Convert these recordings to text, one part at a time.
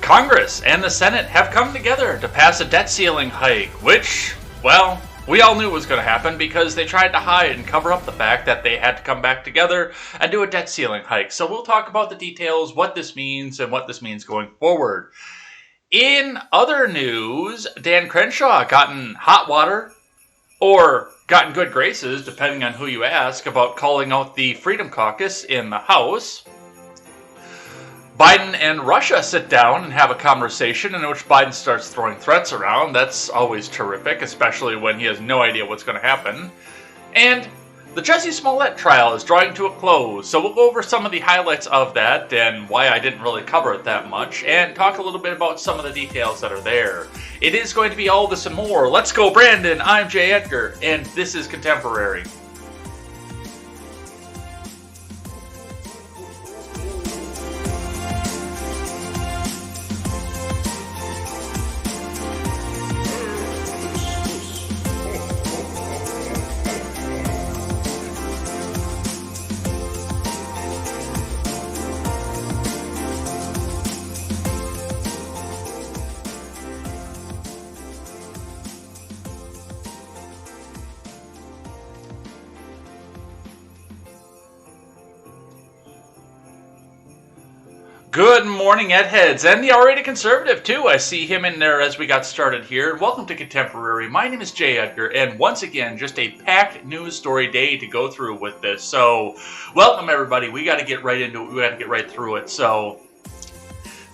Congress and the Senate have come together to pass a debt ceiling hike, which, well, we all knew was going to happen because they tried to hide and cover up the fact that they had to come back together and do a debt ceiling hike. So we'll talk about the details, what this means, and what this means going forward. In other news, Dan Crenshaw gotten hot water, or gotten good graces, depending on who you ask, about calling out the Freedom Caucus in the House. Biden and Russia sit down and have a conversation in which Biden starts throwing threats around. That's always terrific, especially when he has no idea what's going to happen. And the Jussie Smollett trial is drawing to a close, so we'll go over some of the highlights of that and why I didn't really cover it that much, and talk a little bit about some of the details that are there. It is going to be all this and more. Let's go, Brandon. I'm Jay Edgar, and this is Contemporary. Good morning, Ed Heads, and the R-rated conservative, too. I see him in there as we got started here. Welcome to Contemporary. My name is Jay Edgar, and once again, just a packed news story day to go through with this. So, welcome, everybody. We got to get right into it. We got to get right through it. So,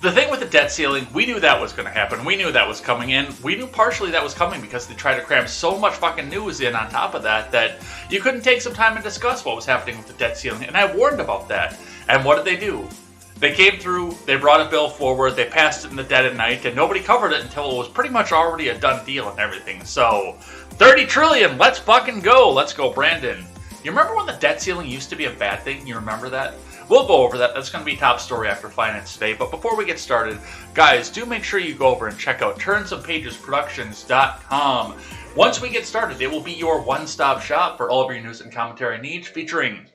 the thing with the debt ceiling, we knew that was going to happen. We knew that was coming in. We knew partially that was coming because they tried to cram so much fucking news in on top of that that you couldn't take some time and discuss what was happening with the debt ceiling. And I warned about that. And what did they do? They came through, they brought a bill forward, they passed it in the dead of night, and nobody covered it until it was pretty much already a done deal and everything. So, 30 trillion, let's fucking go. Let's go, Brandon. You remember when the debt ceiling used to be a bad thing? You remember that? We'll go over that. That's going to be top story after Finance Today. But before we get started, guys, do make sure you go over and check out turnsandpagesproductions.com. Once we get started, it will be your one-stop shop for all of your news and commentary needs, featuring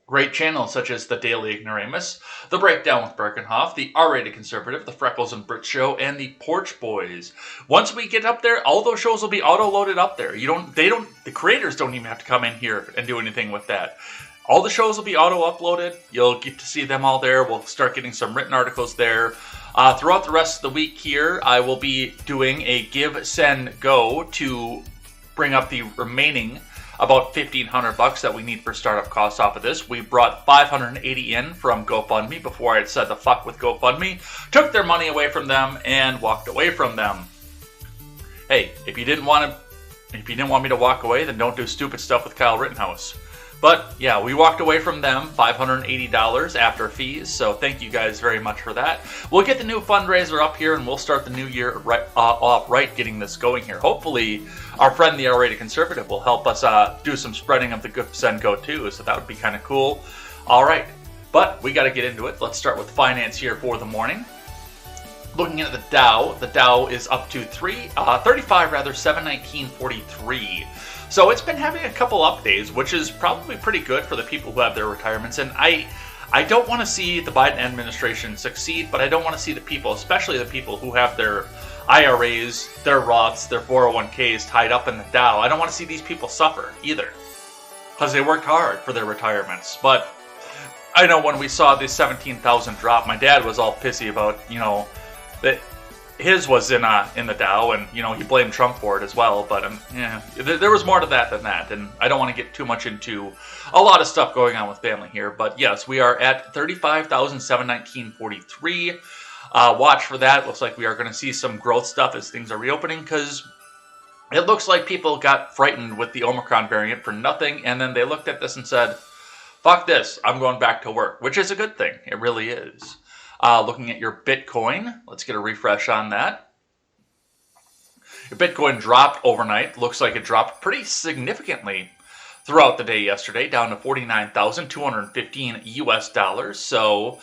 great channels such as The Daily Ignoramus, The Breakdown with Birkenhoff, The R-Rated Conservative, The Freckles and Brit Show, and The Porch Boys. Once we get up there, all those shows will be auto-loaded up there. The creators don't even have to come in here and do anything with that. All the shows will be auto-uploaded. You'll get to see them all there. We'll start getting some written articles there. Throughout the rest of the week here, I will be doing a give, send, go to bring up the remaining about $1,500 that we need for startup costs off of this. We brought 580 in from GoFundMe before I had said the fuck with GoFundMe, took their money away from them, and walked away from them. Hey, if you didn't want me to walk away, then don't do stupid stuff with Kyle Rittenhouse. But yeah, we walked away from them, $580 after fees, so thank you guys very much for that. We'll get the new fundraiser up here, and we'll start the new year off right getting this going here. Hopefully, our friend the R-Rated Conservative will help us do some spreading of the Good Send Go too, so that would be kind of cool. All right, but we got to get into it. Let's start with finance here for the morning. Looking at the Dow is up to 719.43. So it's been having a couple up days, which is probably pretty good for the people who have their retirements. And I don't want to see the Biden administration succeed, but I don't want to see the people, especially the people who have their IRAs, their Roths, their 401ks tied up in the Dow. I don't want to see these people suffer either, because they worked hard for their retirements. But I know when we saw the 17,000 drop, my dad was all pissy about, that his was in the Dow, and he blamed Trump for it as well. But there was more to that than that, and I don't want to get too much into a lot of stuff going on with family here. But yes, we are at 35,719.43. Watch for that. Looks like we are going to see some growth stuff as things are reopening, because it looks like people got frightened with the Omicron variant for nothing, and then they looked at this and said, "Fuck this! I'm going back to work," which is a good thing. It really is. Looking at your Bitcoin, let's get a refresh on that. Your Bitcoin dropped overnight. Looks like it dropped pretty significantly throughout the day yesterday, down to $49,215. So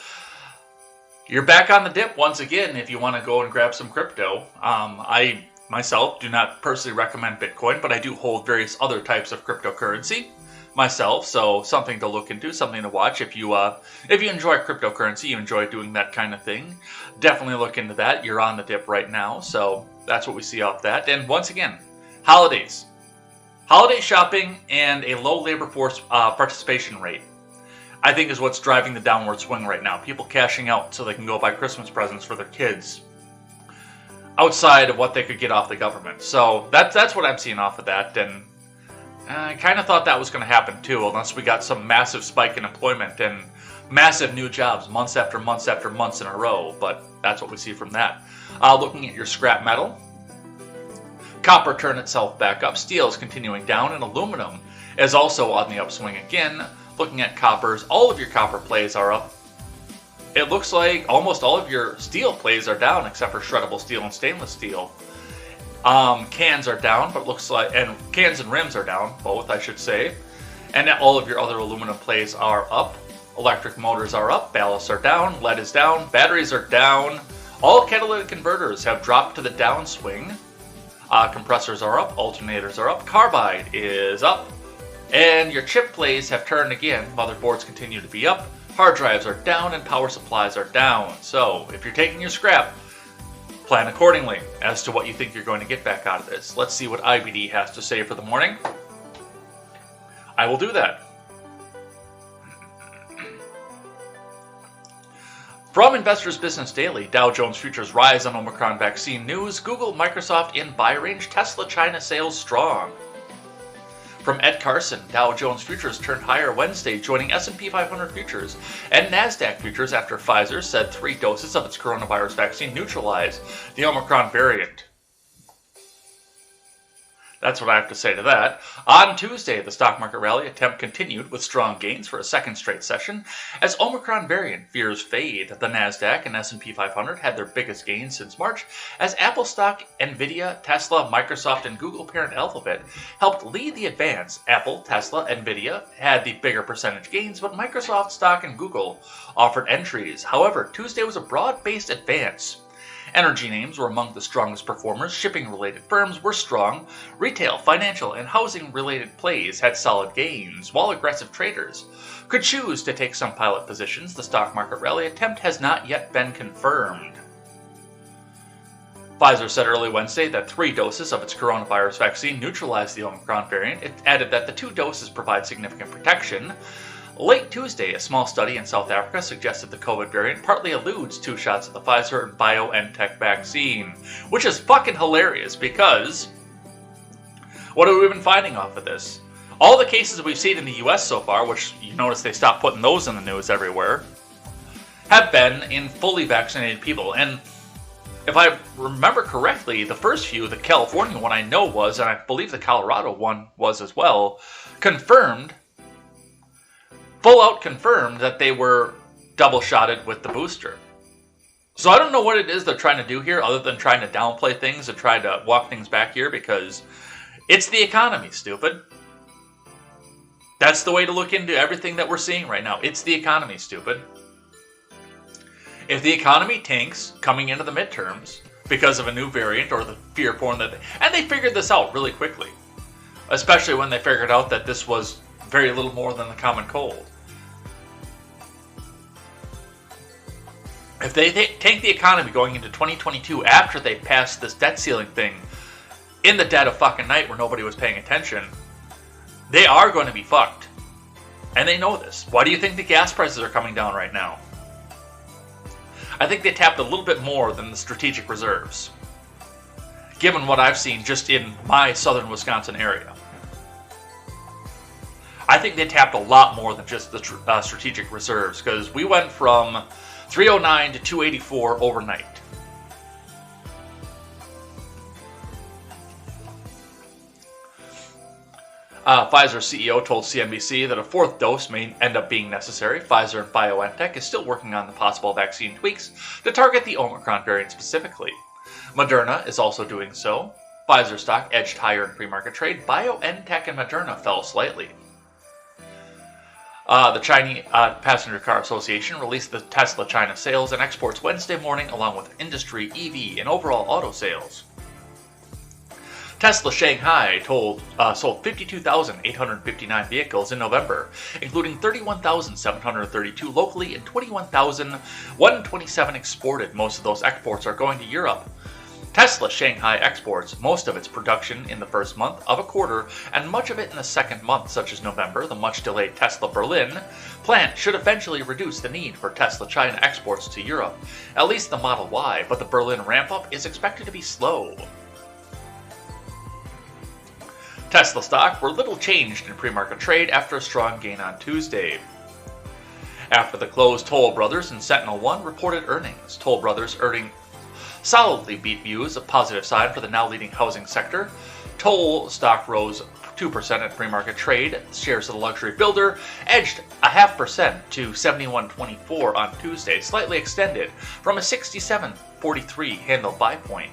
you're back on the dip once again if you want to go and grab some crypto. I myself do not personally recommend Bitcoin, but I do hold various other types of cryptocurrency. myself, so something to look into, something to watch. If you enjoy cryptocurrency, you enjoy doing that kind of thing, definitely look into that. You're on the dip right now, so that's what we see off that. And once again, holidays. Holiday shopping and a low labor force participation rate, I think, is what's driving the downward swing right now. People cashing out so they can go buy Christmas presents for their kids outside of what they could get off the government. So that's what I'm seeing off of that, and I kind of thought that was going to happen too, unless we got some massive spike in employment and massive new jobs months after months after months in a row, but that's what we see from that. Looking at your scrap metal, copper turned itself back up, steel is continuing down, and aluminum is also on the upswing again. Looking at coppers, all of your copper plays are up. It looks like almost all of your steel plays are down, except for shreddable steel and stainless steel. Cans are down, but it looks like, and cans and rims are down, both I should say. And all of your other aluminum plays are up. Electric motors are up, ballasts are down, lead is down, batteries are down. All catalytic converters have dropped to the downswing. Compressors are up, alternators are up, carbide is up. And your chip plays have turned again. Motherboards continue to be up, hard drives are down, and power supplies are down. So if you're taking your scrap, plan accordingly as to what you think you're going to get back out of this. Let's see what IBD has to say for the morning. I will do that. From Investors Business Daily, Dow Jones Futures rise on Omicron vaccine news, Google, Microsoft in buy range, Tesla China sales strong. From Ed Carson, Dow Jones Futures turned higher Wednesday, joining S&P 500 futures and NASDAQ futures after Pfizer said 3 doses of its coronavirus vaccine neutralize the Omicron variant. That's what I have to say to that. On Tuesday, the stock market rally attempt continued with strong gains for a second straight session as Omicron variant fears fade. The NASDAQ and S&P 500 had their biggest gains since March as Apple stock, Nvidia, Tesla, Microsoft, and Google parent Alphabet helped lead the advance. Apple, Tesla, Nvidia had the bigger percentage gains, but Microsoft stock and Google offered entries. However, Tuesday was a broad-based advance. Energy names were among the strongest performers. Shipping-related firms were strong. Retail, financial, and housing-related plays had solid gains, while aggressive traders could choose to take some pilot positions. The stock market rally attempt has not yet been confirmed. Pfizer said early Wednesday that 3 doses of its coronavirus vaccine neutralized the Omicron variant. It added that the 2 doses provide significant protection. Late Tuesday, a small study in South Africa suggested the COVID variant partly eludes 2 shots of the Pfizer and BioNTech vaccine, which is fucking hilarious because what have we been finding off of this? All the cases we've seen in the US so far, which you notice they stopped putting those in the news everywhere, have been in fully vaccinated people. And if I remember correctly, the first few, the California one I know was, and I believe the Colorado one was as well, full out confirmed that they were double-shotted with the booster. So I don't know what it is they're trying to do here other than trying to downplay things and try to walk things back here because it's the economy, stupid. That's the way to look into everything that we're seeing right now. It's the economy, stupid. If the economy tanks coming into the midterms because of a new variant or the fear porn and they figured this out really quickly, especially when they figured out that this was very little more than the common cold. If they tank the economy going into 2022 after they passed this debt ceiling thing in the dead of fucking night where nobody was paying attention, they are going to be fucked. And they know this. Why do you think the gas prices are coming down right now? I think they tapped a little bit more than the strategic reserves, given what I've seen just in my southern Wisconsin area. I think they tapped a lot more than just the strategic reserves because we went from 309 to 284 overnight. Pfizer CEO told CNBC that a 4th dose may end up being necessary. Pfizer and BioNTech is still working on the possible vaccine tweaks to target the Omicron variant specifically. Moderna is also doing so. Pfizer stock edged higher in pre-market trade. BioNTech and Moderna fell slightly. The Chinese Passenger Car Association released the Tesla China sales and exports Wednesday morning, along with industry, EV, and overall auto sales. Tesla Shanghai sold 52,859 vehicles in November, including 31,732 locally and 21,127 exported. Most of those exports are going to Europe. Tesla Shanghai exports most of its production in the first month of a quarter and much of it in the second month, such as November. The much-delayed Tesla Berlin plant should eventually reduce the need for Tesla China exports to Europe, at least the Model Y, but the Berlin ramp-up is expected to be slow. Tesla stock were little changed in pre-market trade after a strong gain on Tuesday. After the close, Toll Brothers and Sentinel One reported earnings. Toll Brothers earning solidly beat views, a positive sign for the now leading housing sector. Toll stock rose 2% at pre-market trade. Shares of the luxury builder edged 0.5% to 71.24 on Tuesday, slightly extended from a 67.43 handle buy point.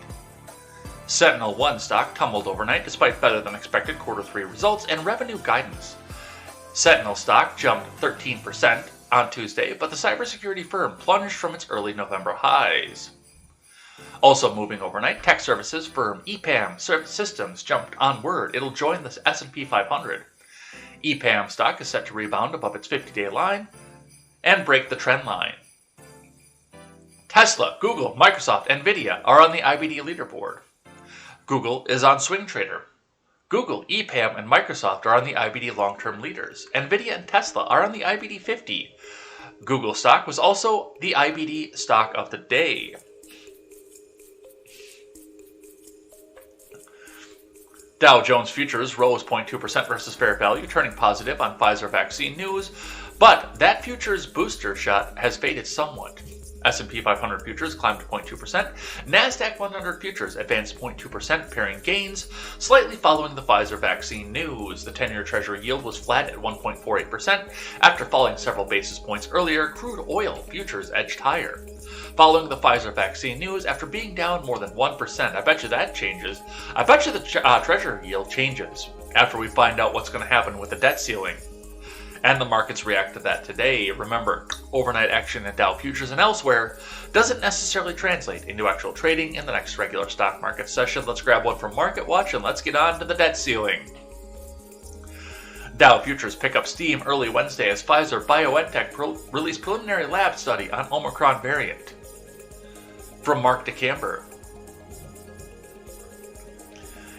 Sentinel One stock tumbled overnight despite better than expected Q3 results and revenue guidance. Sentinel stock jumped 13% on Tuesday, but the cybersecurity firm plunged from its early November highs. Also moving overnight, tech services firm EPAM Systems jumped on word it'll join the S&P 500. EPAM stock is set to rebound above its 50-day line and break the trend line. Tesla, Google, Microsoft, Nvidia are on the IBD leaderboard. Google is on Swing Trader. Google, EPAM, and Microsoft are on the IBD long-term leaders. Nvidia and Tesla are on the IBD 50. Google stock was also the IBD stock of the day. Dow Jones futures rose 0.2% versus fair value, turning positive on Pfizer vaccine news, but that futures booster shot has faded somewhat. S&P 500 futures climbed 0.2%. NASDAQ 100 futures advanced 0.2%, pairing gains slightly following the Pfizer vaccine news. The 10-year Treasury yield was flat at 1.48%. After falling several basis points earlier, crude oil futures edged higher. Following the Pfizer vaccine news, after being down more than 1%, I bet you that changes. I bet you the Treasury yield changes after we find out what's going to happen with the debt ceiling. And the markets react to that today. Remember, overnight action in Dow futures and elsewhere doesn't necessarily translate into actual trading in the next regular stock market session. Let's grab one from Market Watch and let's get on to the debt ceiling. Dow futures pick up steam early Wednesday as Pfizer-BioNTech released preliminary lab study on Omicron variant. From Mark to Camber.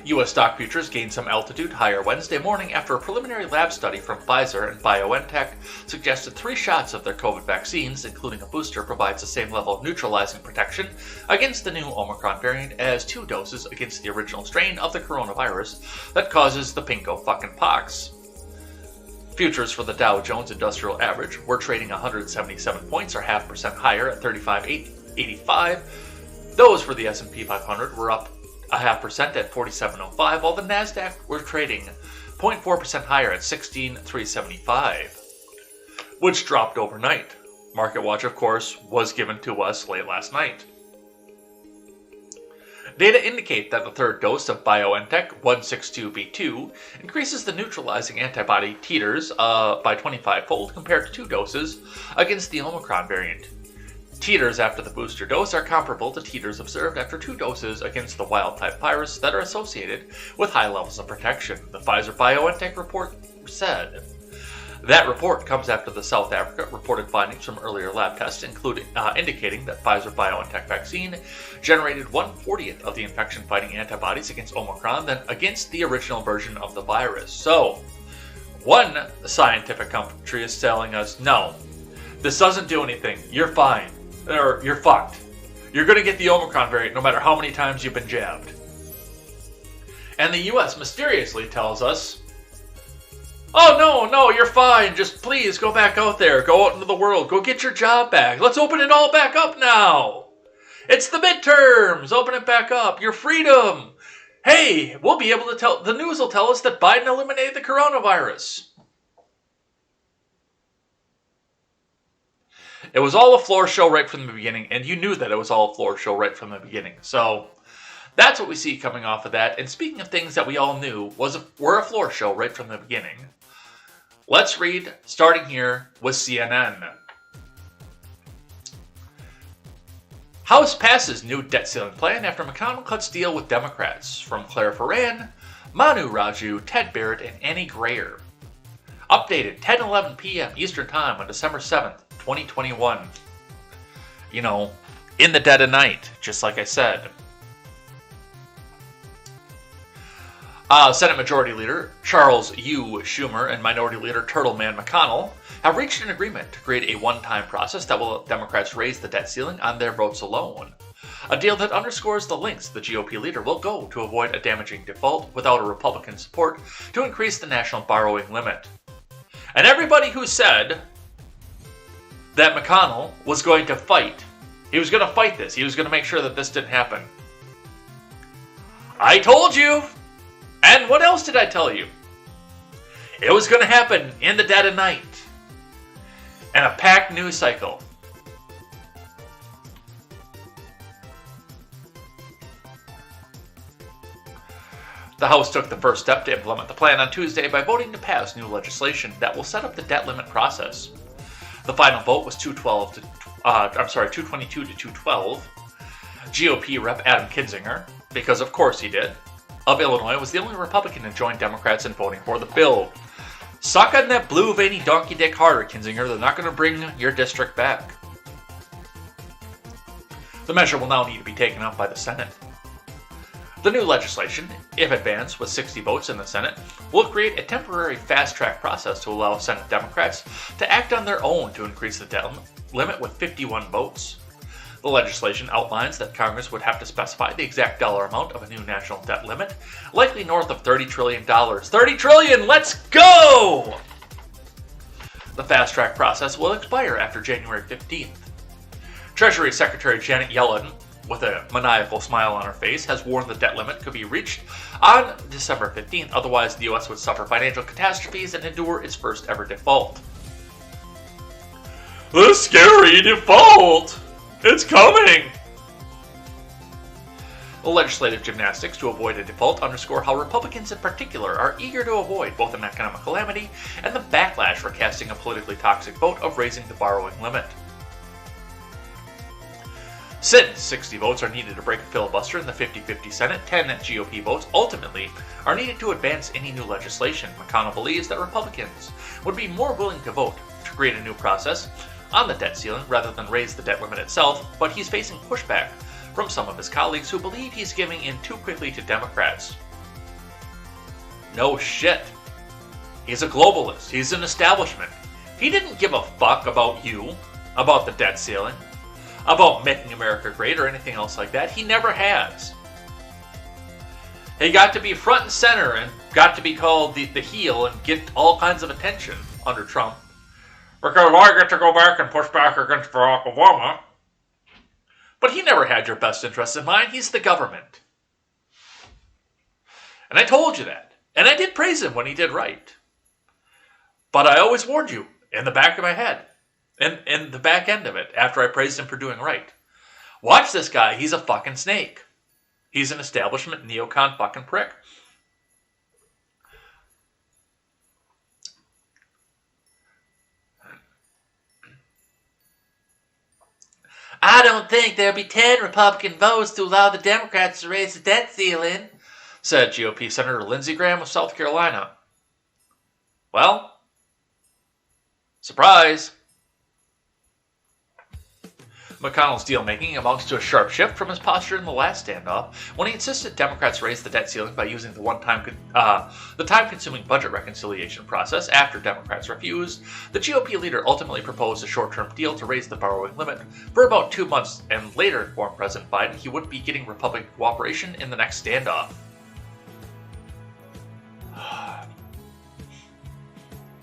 U.S. stock futures gained some altitude higher Wednesday morning after a preliminary lab study from Pfizer and BioNTech suggested 3 shots of their COVID vaccines, including a booster, provides the same level of neutralizing protection against the new Omicron variant as 2 doses against the original strain of the coronavirus that causes the pinko fucking pox. Futures for the Dow Jones Industrial Average were trading 177 points or 0.5% higher at 35,885. Those for the S&P 500 were up 0.5% at 47.05, while the NASDAQ were trading 0.4% higher at 16,375, which dropped overnight. Market Watch, of course, was given to us late last night. Data indicate that the third dose of BioNTech 162b2 increases the neutralizing antibody titers by 25-fold compared to 2 doses against the Omicron variant. Titers after the booster dose are comparable to titers observed after 2 doses against the wild-type virus that are associated with high levels of protection, the Pfizer-BioNTech report said. That report comes after the South Africa reported findings from earlier lab tests, indicating that Pfizer-BioNTech vaccine generated 1/40th of the infection-fighting antibodies against Omicron than against the original version of the virus. So, one scientific country is telling us, no, this doesn't do anything, you're fine. Or you're fucked. You're going to get the Omicron variant no matter how many times you've been jabbed. And the US mysteriously tells us, oh no, you're fine. Just please go back out there. Go out into the world. Go get your job back. Let's open it all back up now. It's the midterms. Open it back up. Your freedom. Hey, we'll be able to tell, the news will tell us that Biden eliminated the coronavirus. It was all a floor show right from the beginning, and you knew that it was all a floor show right from the beginning. So that's what we see coming off of that. And speaking of things that we all knew were a floor show right from the beginning, let's read, starting here with CNN. House passes new debt ceiling plan after McConnell cuts deal with Democrats. From Claire Ferran, Manu Raju, Ted Barrett, and Annie Grayer. Updated 10:11 p.m. Eastern Time on December 7th, 2021. You know, in the dead of night, just like I said. Senate Majority Leader Charles U. Schumer and Minority Leader Turtleman McConnell have reached an agreement to create a one-time process that will let Democrats raise the debt ceiling on their votes alone. A deal that underscores the lengths the GOP leader will go to avoid a damaging default without a Republican support to increase the national borrowing limit. And everybody who said that McConnell was going to fight, he was going to fight this, he was going to make sure that this didn't happen. I told you! And what else did I tell you? It was going to happen in the dead of night. And a packed news cycle. The House took the first step to implement the plan on Tuesday by voting to pass new legislation that will set up the debt limit process. The final vote was 222 to 212. GOP Rep. Adam Kinzinger, because of course he did, of Illinois, was the only Republican to join Democrats in voting for the bill. Suck on that blue veiny donkey dick harder, Kinzinger. They're not going to bring your district back. The measure will now need to be taken up by the Senate. The new legislation, if advanced with 60 votes in the Senate, will create a temporary fast-track process to allow Senate Democrats to act on their own to increase the debt limit with 51 votes. The legislation outlines that Congress would have to specify the exact dollar amount of a new national debt limit, likely north of $30 trillion. $30 trillion! Let's go! The fast-track process will expire after January 15th. Treasury Secretary Janet Yellen, with a maniacal smile on her face, has warned the debt limit could be reached on December 15th, otherwise the U.S. would suffer financial catastrophes and endure its first ever default. The scary default! It's coming! The legislative gymnastics to avoid a default underscore how Republicans in particular are eager to avoid both an economic calamity and the backlash for casting a politically toxic vote of raising the borrowing limit. Since 60 votes are needed to break a filibuster in the 50-50 Senate, 10 GOP votes ultimately are needed to advance any new legislation. McConnell believes that Republicans would be more willing to vote to create a new process on the debt ceiling rather than raise the debt limit itself, but he's facing pushback from some of his colleagues who believe he's giving in too quickly to Democrats. No shit. He's a globalist. He's an establishment. He didn't give a fuck about you, about the debt ceiling, about making America great or anything else like that. He never has. He got to be front and center and got to be called the heel and get all kinds of attention under Trump. Because I get to go back and push back against Barack Obama. But he never had your best interests in mind. He's the government. And I told you that. And I did praise him when he did right. But I always warned you in the back of my head. In the back end of it, after I praised him for doing right. Watch this guy. He's a fucking snake. He's an establishment neocon fucking prick. I don't think there'll be 10 Republican votes to allow the Democrats to raise the debt ceiling, said GOP Senator Lindsey Graham of South Carolina. Well, surprise. McConnell's deal-making amounts to a sharp shift from his posture in the last standoff when he insisted Democrats raise the debt ceiling by using the time-consuming budget reconciliation process after Democrats refused. The GOP leader ultimately proposed a short-term deal to raise the borrowing limit for about 2 months and later informed President Biden he would be getting Republican cooperation in the next standoff.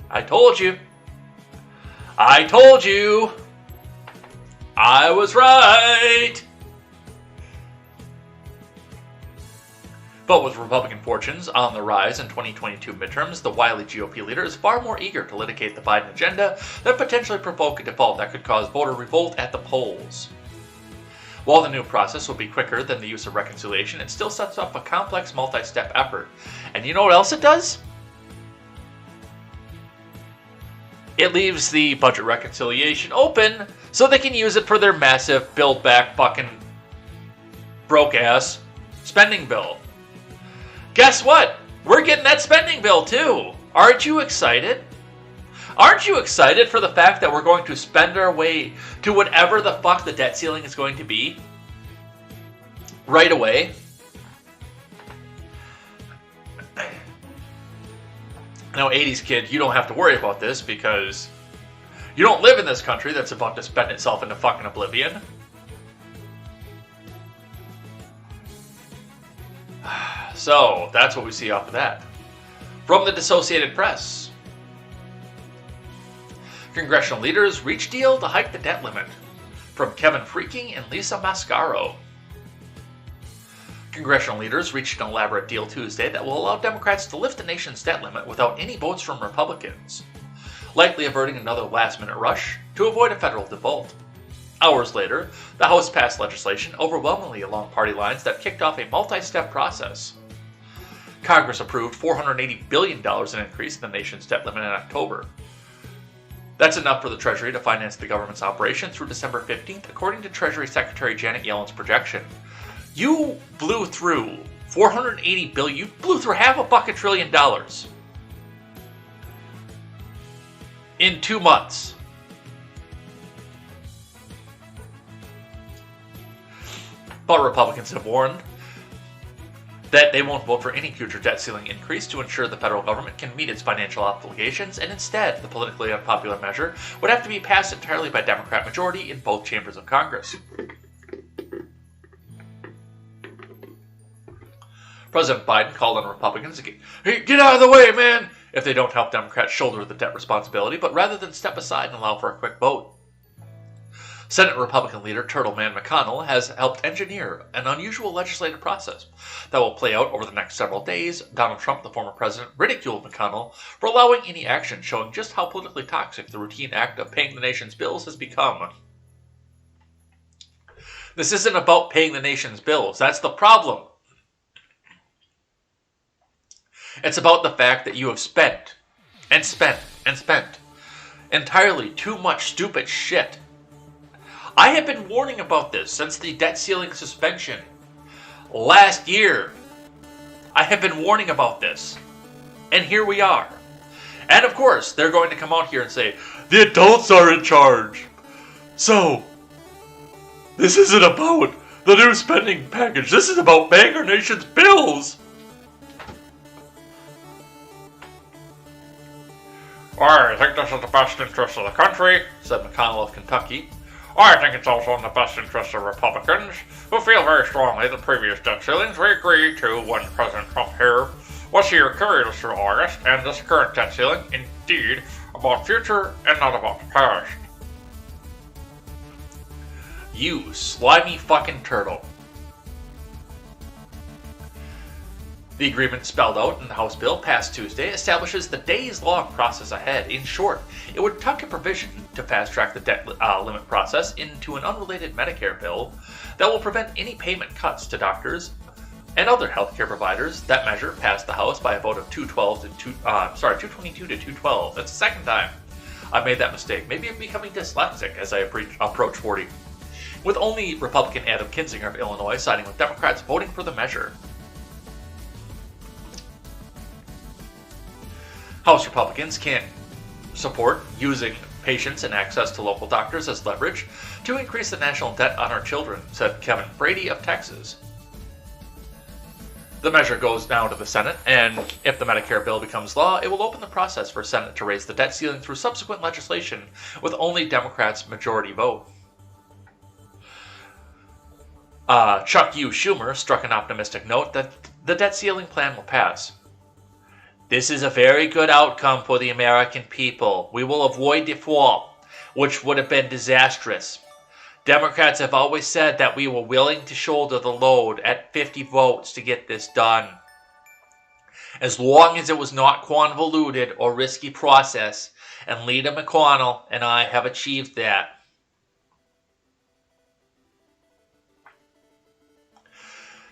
I told you. I told you. I was right! But with Republican fortunes on the rise in 2022 midterms, the wily GOP leader is far more eager to litigate the Biden agenda than potentially provoke a default that could cause voter revolt at the polls. While the new process will be quicker than the use of reconciliation, it still sets up a complex multi-step effort. And you know what else it does? It leaves the budget reconciliation open so they can use it for their massive build back fucking broke ass spending bill. Guess what? We're getting that spending bill too. Aren't you excited? Aren't you excited for the fact that we're going to spend our way to whatever the fuck the debt ceiling is going to be right away? Now, 80s kid, you don't have to worry about this because you don't live in this country that's about to spend itself into fucking oblivion. So, that's what we see off of that. From the Associated Press. Congressional leaders reach deal to hike the debt limit. From Kevin Freaking and Lisa Mascaro. Congressional leaders reached an elaborate deal Tuesday that will allow Democrats to lift the nation's debt limit without any votes from Republicans, likely averting another last-minute rush to avoid a federal default. Hours later, the House passed legislation overwhelmingly along party lines that kicked off a multi-step process. Congress approved $480 billion in increase in the nation's debt limit in October. That's enough for the Treasury to finance the government's operation through December 15th, according to Treasury Secretary Janet Yellen's projection. You blew through $480 billion. You blew through $500 billion in 2 months. But Republicans have warned that they won't vote for any future debt ceiling increase to ensure the federal government can meet its financial obligations, and instead, the politically unpopular measure would have to be passed entirely by Democrat majority in both chambers of Congress. President Biden called on Republicans to get out of the way, man, if they don't help Democrats shoulder the debt responsibility, but rather than step aside and allow for a quick vote. Senate Republican leader Turtleman McConnell has helped engineer an unusual legislative process that will play out over the next several days. Donald Trump, the former president, ridiculed McConnell for allowing any action, showing just how politically toxic the routine act of paying the nation's bills has become. This isn't about paying the nation's bills. That's the problem. It's about the fact that you have spent and spent and spent entirely too much stupid shit. I have been warning about this since the debt ceiling suspension last year. I have been warning about this. And here we are. And of course, they're going to come out here and say, the adults are in charge. So, this isn't about the new spending package. This is about paying our nation's bills. I think this is the best interest of the country, said McConnell of Kentucky. I think it's also in the best interest of Republicans, who feel very strongly the previous debt ceilings we agreed to when President Trump here was here carried us through August, and this current debt ceiling, indeed, about future and not about the past. You slimy fucking turtle. The agreement spelled out in the House bill passed Tuesday establishes the days-long process ahead. In short, it would tuck a provision to fast-track the debt limit process into an unrelated Medicare bill that will prevent any payment cuts to doctors and other healthcare providers. That measure passed the House by a vote of 222 to 212. That's the second time I've made that mistake. Maybe I'm becoming dyslexic as I approach 40. With only Republican Adam Kinzinger of Illinois siding with Democrats voting for the measure. House Republicans can't support using patients and access to local doctors as leverage to increase the national debt on our children, said Kevin Brady of Texas. The measure goes now to the Senate, and if the Medicare bill becomes law, it will open the process for Senate to raise the debt ceiling through subsequent legislation with only Democrats' majority vote. Chuck U. Schumer struck an optimistic note that the debt ceiling plan will pass. This is a very good outcome for the American people. We will avoid default, which would have been disastrous. Democrats have always said that we were willing to shoulder the load at 50 votes to get this done. As long as it was not convoluted or risky process, and Leader McConnell and I have achieved that.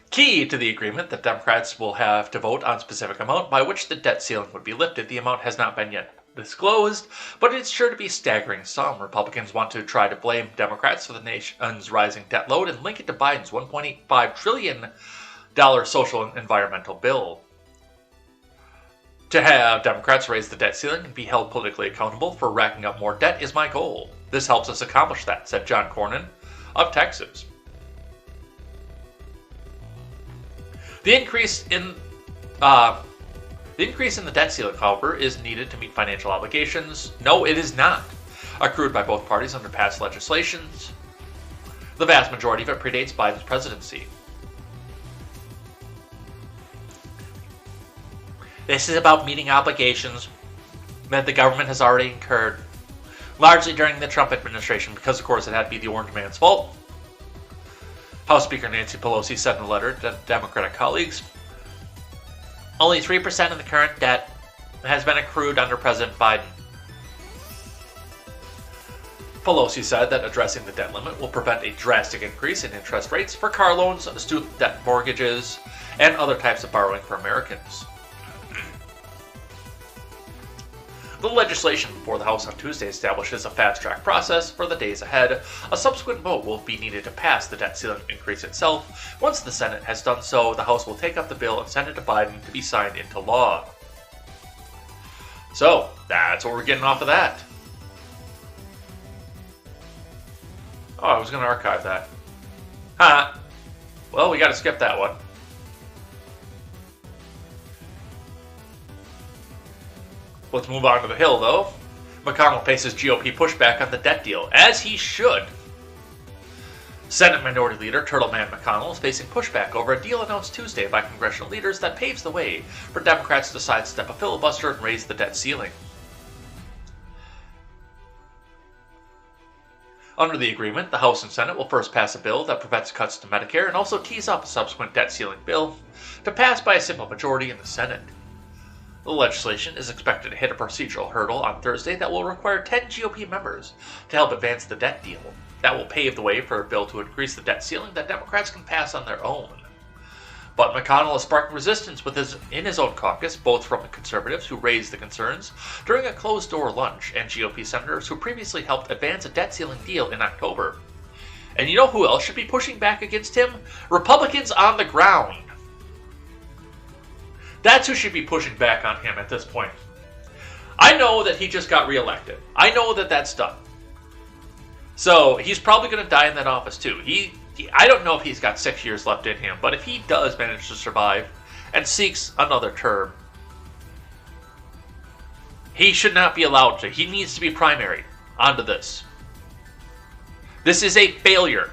Key to the agreement that Democrats will have to vote on specific amount by which the debt ceiling would be lifted. The amount has not been yet disclosed, but it's sure to be a staggering sum. Republicans want to try to blame Democrats for the nation's rising debt load and link it to Biden's $1.85 trillion social and environmental bill. To have Democrats raise the debt ceiling and be held politically accountable for racking up more debt is my goal. This helps us accomplish that, said John Cornyn of Texas. The increase in the debt ceiling, however, is needed to meet financial obligations. No, it is not. Accrued by both parties under past legislations. The vast majority of it predates Biden's presidency. This is about meeting obligations that the government has already incurred, largely during the Trump administration, because of course it had to be the orange man's fault. House Speaker Nancy Pelosi said in a letter to Democratic colleagues, only 3% of the current debt has been accrued under President Biden. Pelosi said that addressing the debt limit will prevent a drastic increase in interest rates for car loans, student debt mortgages, and other types of borrowing for Americans. The legislation before the House on Tuesday establishes a fast-track process for the days ahead. A subsequent vote will be needed to pass the debt ceiling increase itself. Once the Senate has done so, the House will take up the bill and send it to Biden to be signed into law. So, that's what we're getting off of that. Oh, I was going to archive that. Well, we got to skip that one. Let's move on to the Hill, though. McConnell faces GOP pushback on the debt deal, as he should. Senate Minority Leader Turtleman McConnell is facing pushback over a deal announced Tuesday by congressional leaders that paves the way for Democrats to sidestep a filibuster and raise the debt ceiling. Under the agreement, the House and Senate will first pass a bill that prevents cuts to Medicare and also tees up a subsequent debt ceiling bill to pass by a simple majority in the Senate. The legislation is expected to hit a procedural hurdle on Thursday that will require 10 GOP members to help advance the debt deal. That will pave the way for a bill to increase the debt ceiling that Democrats can pass on their own. But McConnell has sparked resistance in his own caucus, both from the conservatives who raised the concerns during a closed-door lunch and GOP senators who previously helped advance a debt ceiling deal in October. And you know who else should be pushing back against him? Republicans on the ground. That's who should be pushing back on him at this point. I know that he just got reelected. I know that that's done. So he's probably going to die in that office too. I don't know if he's got 6 years left in him, but if he does manage to survive and seeks another term, he should not be allowed to. He needs to be primaried onto this. This is a failure.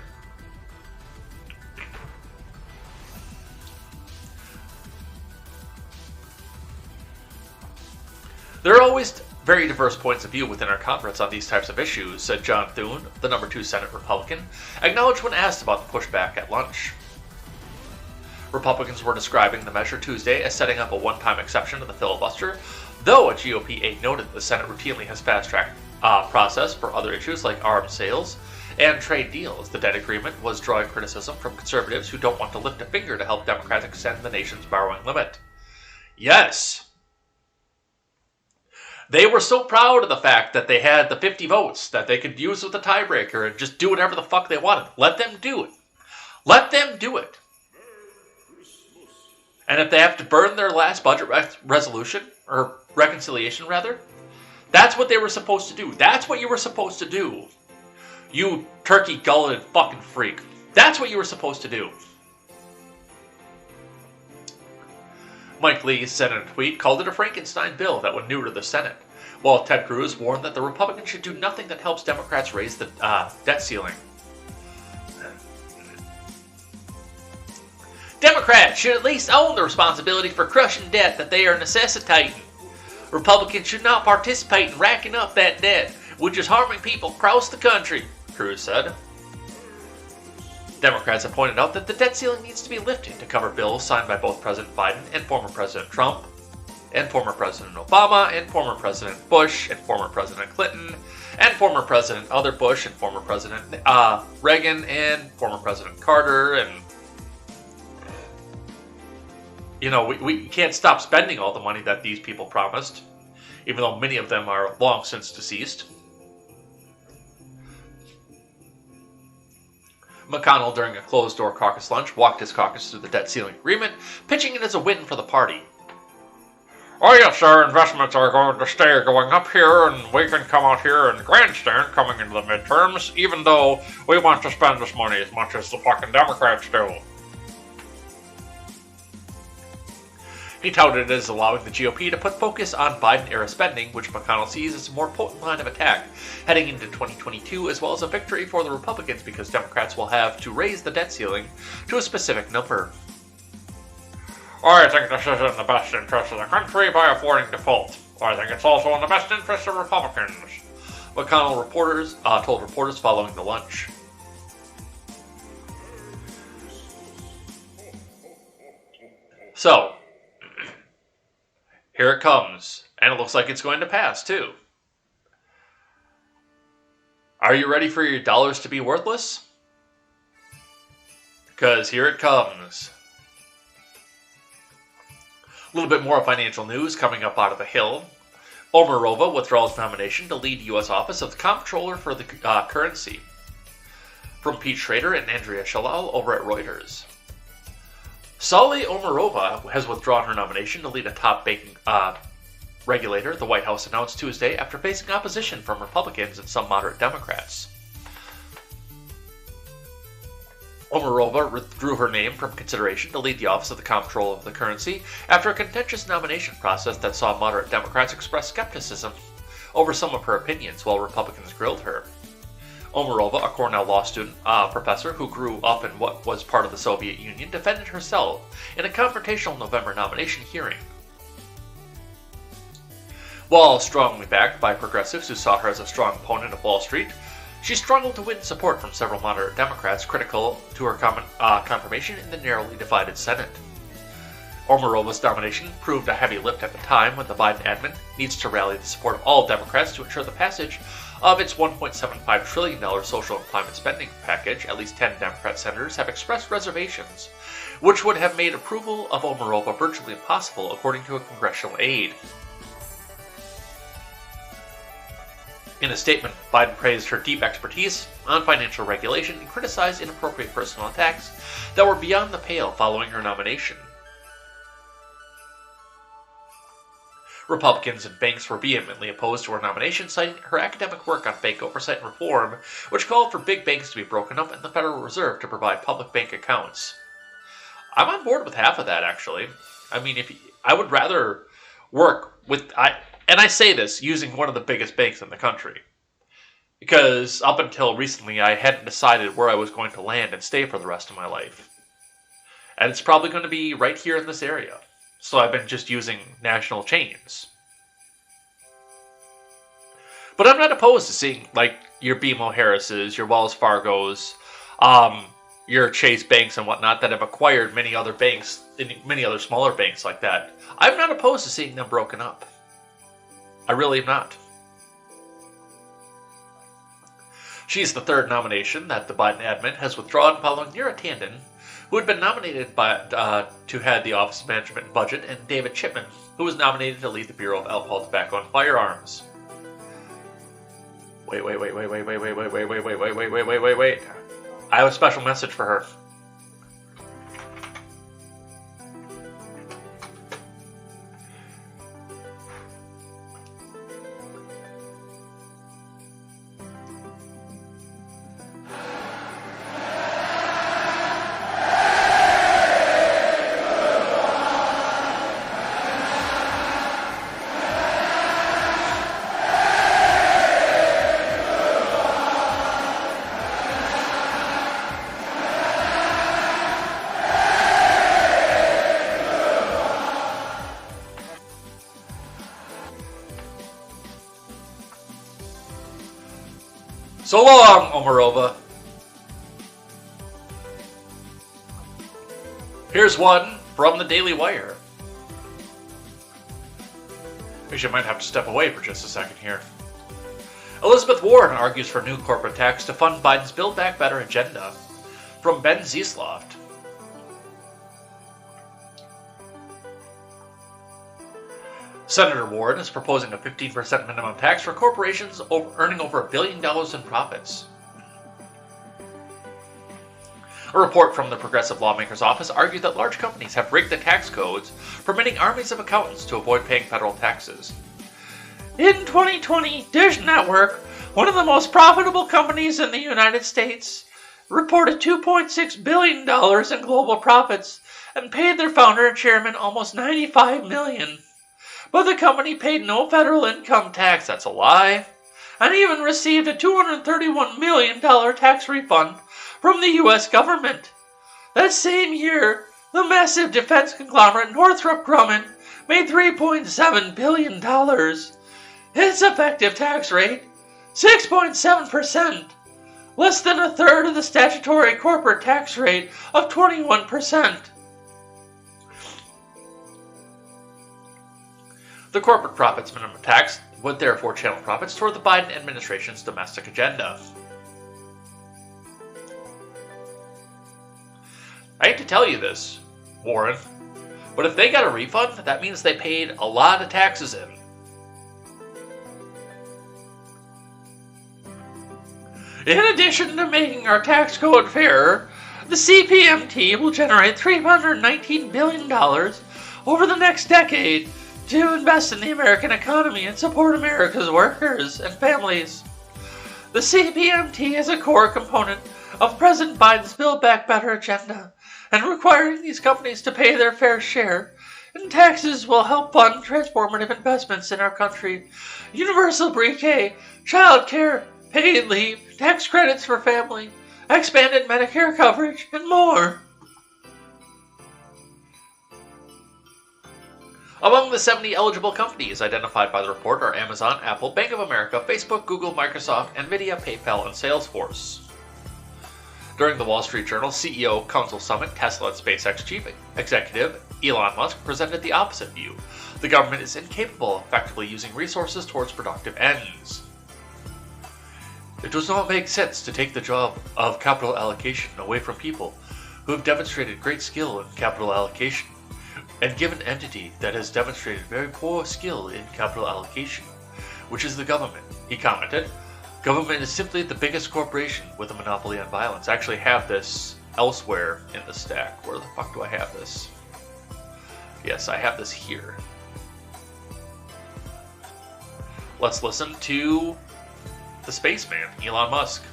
There are always very diverse points of view within our conference on these types of issues, said John Thune, the number 2 Senate Republican, acknowledged when asked about the pushback at lunch. Republicans were describing the measure Tuesday as setting up a one-time exception to the filibuster, though a GOP aide noted the Senate routinely has fast-tracked process for other issues like arms sales and trade deals. The debt agreement was drawing criticism from conservatives who don't want to lift a finger to help Democrats extend the nation's borrowing limit. Yes! They were so proud of the fact that they had the 50 votes that they could use with the tiebreaker and just do whatever the fuck they wanted. Let them do it. Let them do it. And if they have to burn their last budget resolution, or reconciliation rather, that's what they were supposed to do. That's what you were supposed to do. You turkey-gulleted fucking freak. That's what you were supposed to do. Mike Lee said in a tweet, called it a Frankenstein bill that would neuter the Senate, while Ted Cruz warned that the Republicans should do nothing that helps Democrats raise the debt ceiling. Democrats should at least own the responsibility for crushing debt that they are necessitating. Republicans should not participate in racking up that debt, which is harming people across the country, Cruz said. Democrats have pointed out that the debt ceiling needs to be lifted to cover bills signed by both President Biden and former President Trump, and former President Obama, and former President Bush, and former President Clinton, and former President other Bush, and former President Reagan, and former President Carter, and you know, we can't stop spending all the money that these people promised. even though many of them are long since deceased. McConnell, during a closed-door caucus lunch, walked his caucus through the debt ceiling agreement, pitching it as a win for the party. "Oh yes, our investments are going to stay going up here, and we can come out here and grandstand coming into the midterms, even though we want to spend this money as much as the fucking Democrats do." He touted it as allowing the GOP to put focus on Biden-era spending, which McConnell sees as a more potent line of attack heading into 2022, as well as a victory for the Republicans because Democrats will have to raise the debt ceiling to a specific number. "I think this is in the best interest of the country by avoiding default. I think it's also in the best interest of Republicans," McConnell told reporters following the lunch. So, here it comes, and it looks like it's going to pass, too. Are you ready for your dollars to be worthless? Because here it comes. A little bit more financial news coming up out of the Hill. Omarova withdraws nomination to lead U.S. Office of the Comptroller for the Currency. From Pete Schrader and Andrea Shalal over at Reuters. Saule Omarova has withdrawn her nomination to lead a top banking regulator, the White House announced Tuesday, after facing opposition from Republicans and some moderate Democrats. Omarova withdrew her name from consideration to lead the Office of the Comptroller of the Currency after a contentious nomination process that saw moderate Democrats express skepticism over some of her opinions while Republicans grilled her. Omarova, a Cornell law student professor who grew up in what was part of the Soviet Union, defended herself in a confrontational November nomination hearing. While strongly backed by progressives who saw her as a strong opponent of Wall Street, she struggled to win support from several moderate Democrats critical to her confirmation in the narrowly divided Senate. Omarova's nomination proved a heavy lift at the time when the Biden admin needs to rally the support of all Democrats to ensure the passage of its $1.75 trillion social and climate spending package. At least 10 Democrat senators have expressed reservations, which would have made approval of Omarova virtually impossible, according to a congressional aide. In a statement, Biden praised her deep expertise on financial regulation and criticized inappropriate personal attacks that were beyond the pale following her nomination. Republicans and banks were vehemently opposed to her nomination, citing her academic work on bank oversight and reform, which called for big banks to be broken up and the Federal Reserve to provide public bank accounts. I'm on board with half of that, actually. I mean, I would rather work with... And I say this using one of the biggest banks in the country. Because up until recently, I hadn't decided where I was going to land and stay for the rest of my life. And it's probably going to be right here in this area. So I've been just using national chains. But I'm not opposed to seeing, like, your BMO Harris's, your Wells Fargo's, your Chase banks and whatnot that have acquired many other banks, many other smaller banks like that. I'm not opposed to seeing them broken up. I really am not. She's the third nomination that the Biden admin has withdrawn following Neera Tanden, who had been nominated to head the Office of Management and Budget, and David Chipman, who was nominated to lead the Bureau of Alcohol, Tobacco, and Firearms. Wait. I have a special message for her. So long, Omarova. Here's one from the Daily Wire. I might have to step away for just a second here. Elizabeth Warren argues for new corporate tax to fund Biden's Build Back Better agenda. From Ben Ziesloft. Senator Warren is proposing a 15% minimum tax for corporations earning over $1 billion in profits. A report from the Progressive Lawmaker's Office argued that large companies have rigged the tax codes, permitting armies of accountants to avoid paying federal taxes. In 2020, Dish Network, one of the most profitable companies in the United States, reported $2.6 billion in global profits and paid their founder and chairman almost $95 million. But the company paid no federal income tax, that's a lie, and even received a $231 million tax refund from the U.S. government. That same year, the massive defense conglomerate Northrop Grumman made $3.7 billion. Its effective tax rate, 6.7%, less than a third of the statutory corporate tax rate of 21%. The corporate profits minimum tax would therefore channel profits toward the Biden administration's domestic agenda. I hate to tell you this, Warren, but if they got a refund, that means they paid a lot of taxes in. In addition to making our tax code fairer, the CPMT will generate $319 billion over the next decade to invest in the American economy and support America's workers and families. The CPMT is a core component of President Biden's Build Back Better agenda, and requiring these companies to pay their fair share in taxes will help fund transformative investments in our country. Universal pre-K, child care, paid leave, tax credits for family, expanded Medicare coverage, and more. Among the 70 eligible companies identified by the report are Amazon, Apple, Bank of America, Facebook, Google, Microsoft, Nvidia, PayPal, and Salesforce. During the Wall Street Journal CEO Council Summit, Tesla and SpaceX chief executive Elon Musk presented the opposite view. The government is incapable of effectively using resources towards productive ends. It does not make sense to take the job of capital allocation away from people who have demonstrated great skill in capital allocation, and give an entity that has demonstrated very poor skill in capital allocation, which is the government, he commented. Government is simply the biggest corporation with a monopoly on violence. I actually have this elsewhere in the stack. Where the fuck do I have this? Yes, I have this here. Let's listen to the spaceman, Elon Musk.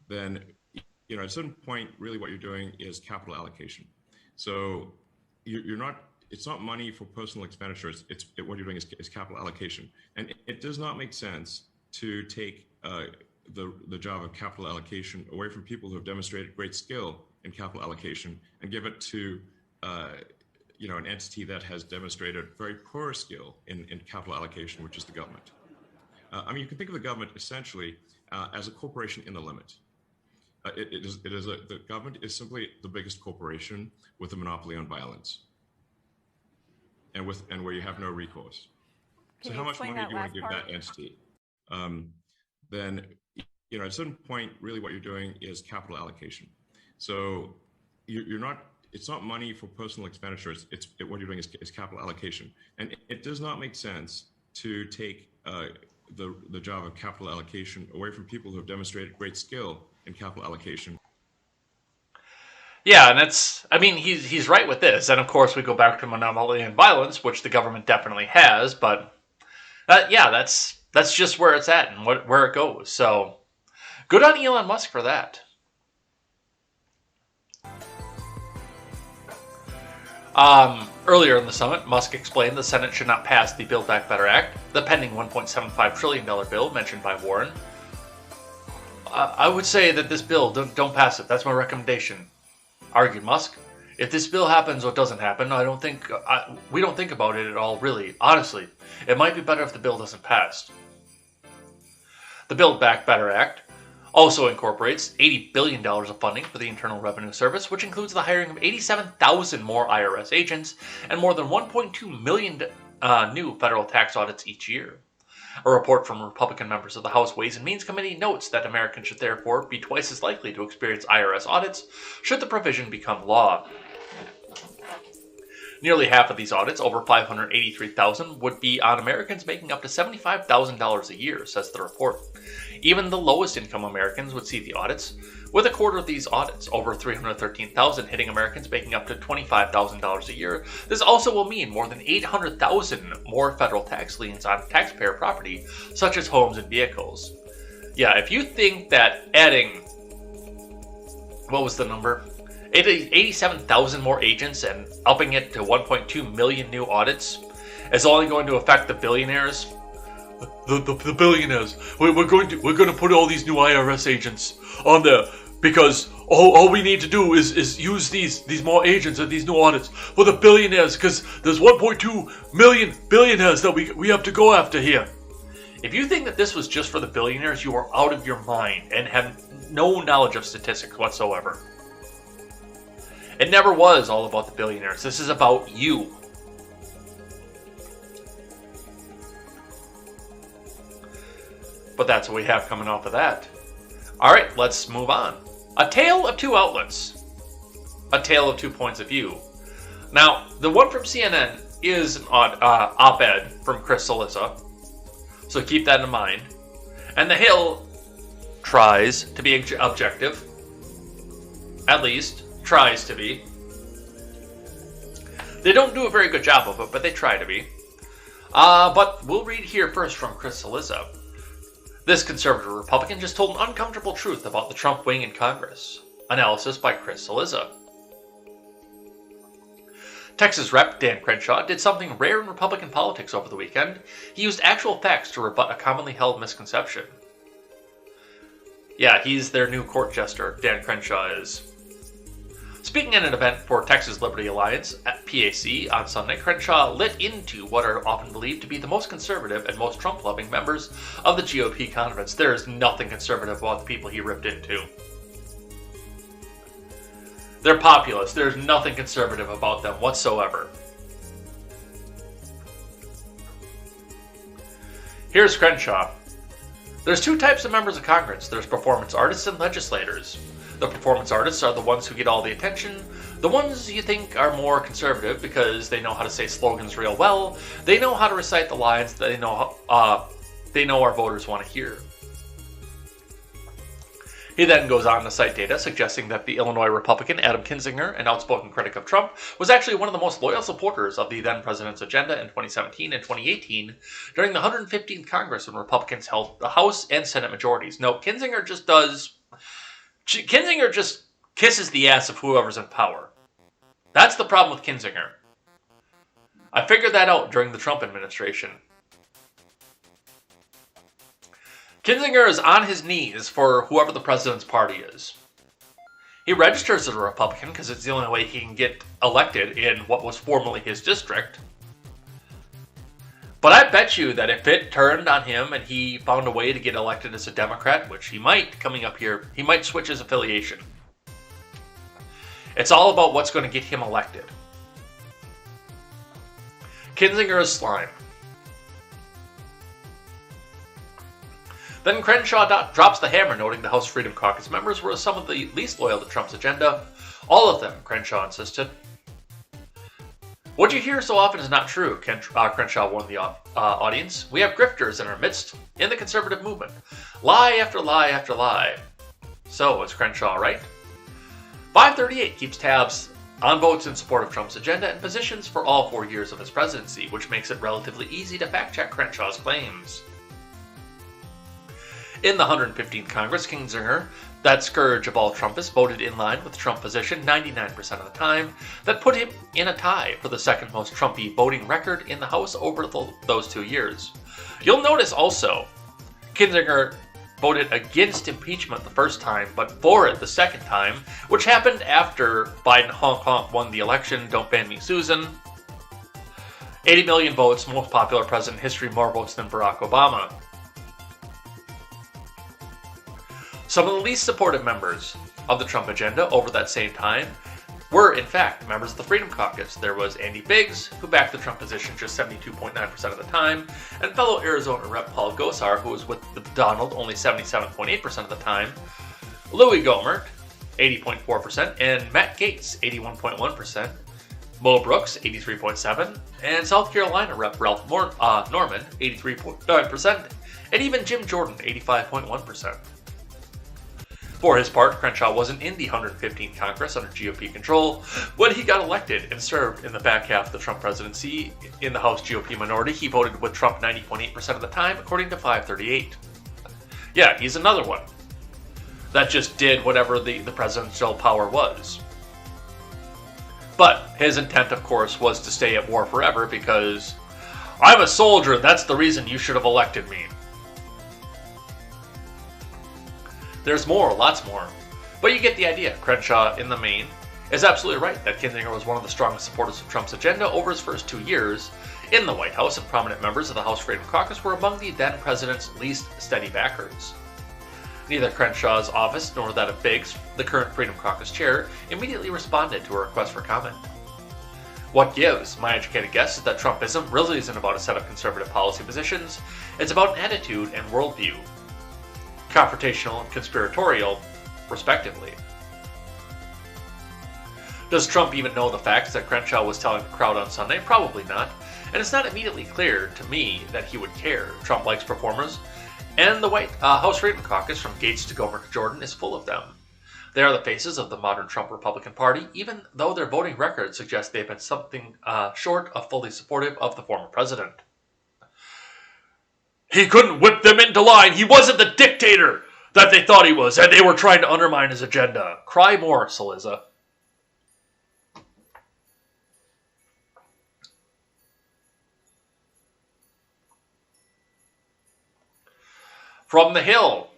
Then, at a certain point, really what you're doing is capital allocation. So you're not, it's not money for personal expenditures. What you're doing is capital allocation. And it does not make sense to take the job of capital allocation away from people who have demonstrated great skill in capital allocation and give it to an entity that has demonstrated very poor skill in capital allocation, which is the government. You can think of the government essentially as a corporation in the limit. The government is simply the biggest corporation with a monopoly on violence, and where you have no recourse. So how much money do you want to give that entity? Then, at a certain point, really what you're doing is capital allocation. So you're not. It's not money for personal expenditures. What you're doing is capital allocation, and it does not make sense to take the job of capital allocation away from people who have demonstrated great skill in capital allocation. Yeah, and he's right with this. And of course, we go back to monopoly and violence, which the government definitely has. But that's just where it's at and where it goes. So good on Elon Musk for that. Earlier in the summit, Musk explained the Senate should not pass the Build Back Better Act, the pending $1.75 trillion bill mentioned by Warren. I would say that this bill, don't pass it. That's my recommendation, argued Musk. If this bill happens or doesn't happen, we don't think about it at all, really. Honestly, it might be better if the bill doesn't pass. The Build Back Better Act also incorporates $80 billion of funding for the Internal Revenue Service, which includes the hiring of 87,000 more IRS agents and more than 1.2 million new federal tax audits each year. A report from Republican members of the House Ways and Means Committee notes that Americans should therefore be twice as likely to experience IRS audits should the provision become law. Nearly half of these audits, over 583,000, would be on Americans making up to $75,000 a year, says the report. Even the lowest income Americans would see the audits, with a quarter of these audits, over 313,000, hitting Americans making up to $25,000 a year. This also will mean more than 800,000 more federal tax liens on taxpayer property, such as homes and vehicles. Yeah, if you think that adding, what was the number? 87,000 more agents and upping it to 1.2 million new audits is only going to affect the billionaires. The billionaires. We're going to put all these new IRS agents on there because all we need to do is use these more agents and these new audits for the billionaires, because there's 1.2 million billionaires that we have to go after here. If you think that this was just for the billionaires, you are out of your mind and have no knowledge of statistics whatsoever. It never was all about the billionaires. This is about you. But that's what we have coming off of that. Alright, let's move on. A tale of two outlets. A tale of two points of view. Now, the one from CNN is an op-ed from Chris Cillizza, so keep that in mind. And The Hill tries to be objective. At least, tries to be. They don't do a very good job of it, but they try to be. But we'll read here first from Chris Cillizza. This conservative Republican just told an uncomfortable truth about the Trump wing in Congress. Analysis by Chris Cillizza. Texas Rep. Dan Crenshaw did something rare in Republican politics over the weekend. He used actual facts to rebut a commonly held misconception. Yeah, he's their new court jester, Dan Crenshaw is. Speaking at an event for Texas Liberty Alliance at PAC on Sunday, Crenshaw lit into what are often believed to be the most conservative and most Trump-loving members of the GOP conference. There is nothing conservative about the people he ripped into. They're populist. There's nothing conservative about them whatsoever. Here's Crenshaw. There's two types of members of Congress. There's performance artists and legislators. The performance artists are the ones who get all the attention. The ones you think are more conservative because they know how to say slogans real well. They know how to recite the lines that they know our voters want to hear. He then goes on to cite data suggesting that the Illinois Republican Adam Kinzinger, an outspoken critic of Trump, was actually one of the most loyal supporters of the then president's agenda in 2017 and 2018 during the 115th Congress when Republicans held the House and Senate majorities. No, Kinzinger just kisses the ass of whoever's in power. That's the problem with Kinzinger. I figured that out during the Trump administration. Kinzinger is on his knees for whoever the president's party is. He registers as a Republican because it's the only way he can get elected in what was formerly his district. But I bet you that if it turned on him and he found a way to get elected as a Democrat, which he might coming up here, he might switch his affiliation. It's all about what's going to get him elected. Kinzinger is slime. Then Crenshaw drops the hammer, noting the House Freedom Caucus members were some of the least loyal to Trump's agenda. All of them, Crenshaw insisted. What you hear so often is not true, Crenshaw warned the audience. We have grifters in our midst in the conservative movement. Lie after lie after lie. So, is Crenshaw right? 538 keeps tabs on votes in support of Trump's agenda and positions for all 4 years of his presidency, which makes it relatively easy to fact-check Crenshaw's claims. In the 115th Congress, Kinzinger, that scourge of all Trumpists, voted in line with the Trump position 99% of the time. That put him in a tie for the second most Trumpy voting record in the House over those 2 years. You'll notice also, Kinzinger voted against impeachment the first time, but for it the second time, which happened after Biden honk won the election, don't ban me Susan. 80 million votes, most popular president in history, more votes than Barack Obama. Some of the least supportive members of the Trump agenda over that same time were, in fact, members of the Freedom Caucus. There was Andy Biggs, who backed the Trump position just 72.9% of the time, and fellow Arizona Rep. Paul Gosar, who was with Donald only 77.8% of the time, Louis Gohmert, 80.4%, and Matt Gaetz, 81.1%, Mo Brooks, 83.7%, and South Carolina Rep. Ralph Norman, 83.9%, and even Jim Jordan, 85.1%. For his part, Crenshaw wasn't in the 115th Congress under GOP control when he got elected and served in the back half of the Trump presidency. In the House GOP minority, he voted with Trump 90.8% of the time, according to 538. Yeah, he's another one that just did whatever the presidential power was. But his intent, of course, was to stay at war forever because I'm a soldier, that's the reason you should have elected me. There's more, lots more. But you get the idea. Crenshaw, in the main, is absolutely right that Kinzinger was one of the strongest supporters of Trump's agenda over his first 2 years in the White House, and prominent members of the House Freedom Caucus were among the then president's least steady backers. Neither Crenshaw's office nor that of Biggs, the current Freedom Caucus chair, immediately responded to a request for comment. What gives? My educated guess is that Trumpism really isn't about a set of conservative policy positions, it's about an attitude and worldview. Confrontational and conspiratorial, respectively. Does Trump even know the facts that Crenshaw was telling the crowd on Sunday? Probably not, and it's not immediately clear to me that he would care. Trump likes performers, and the White House Freedom Caucus, from Gaetz to Gohmert to Jordan, is full of them. They are the faces of the modern Trump Republican Party, even though their voting records suggest they've been something short of fully supportive of the former president. He couldn't whip them into line. He wasn't the dictator that they thought he was, and they were trying to undermine his agenda. Cry more, Saliza. From the Hill.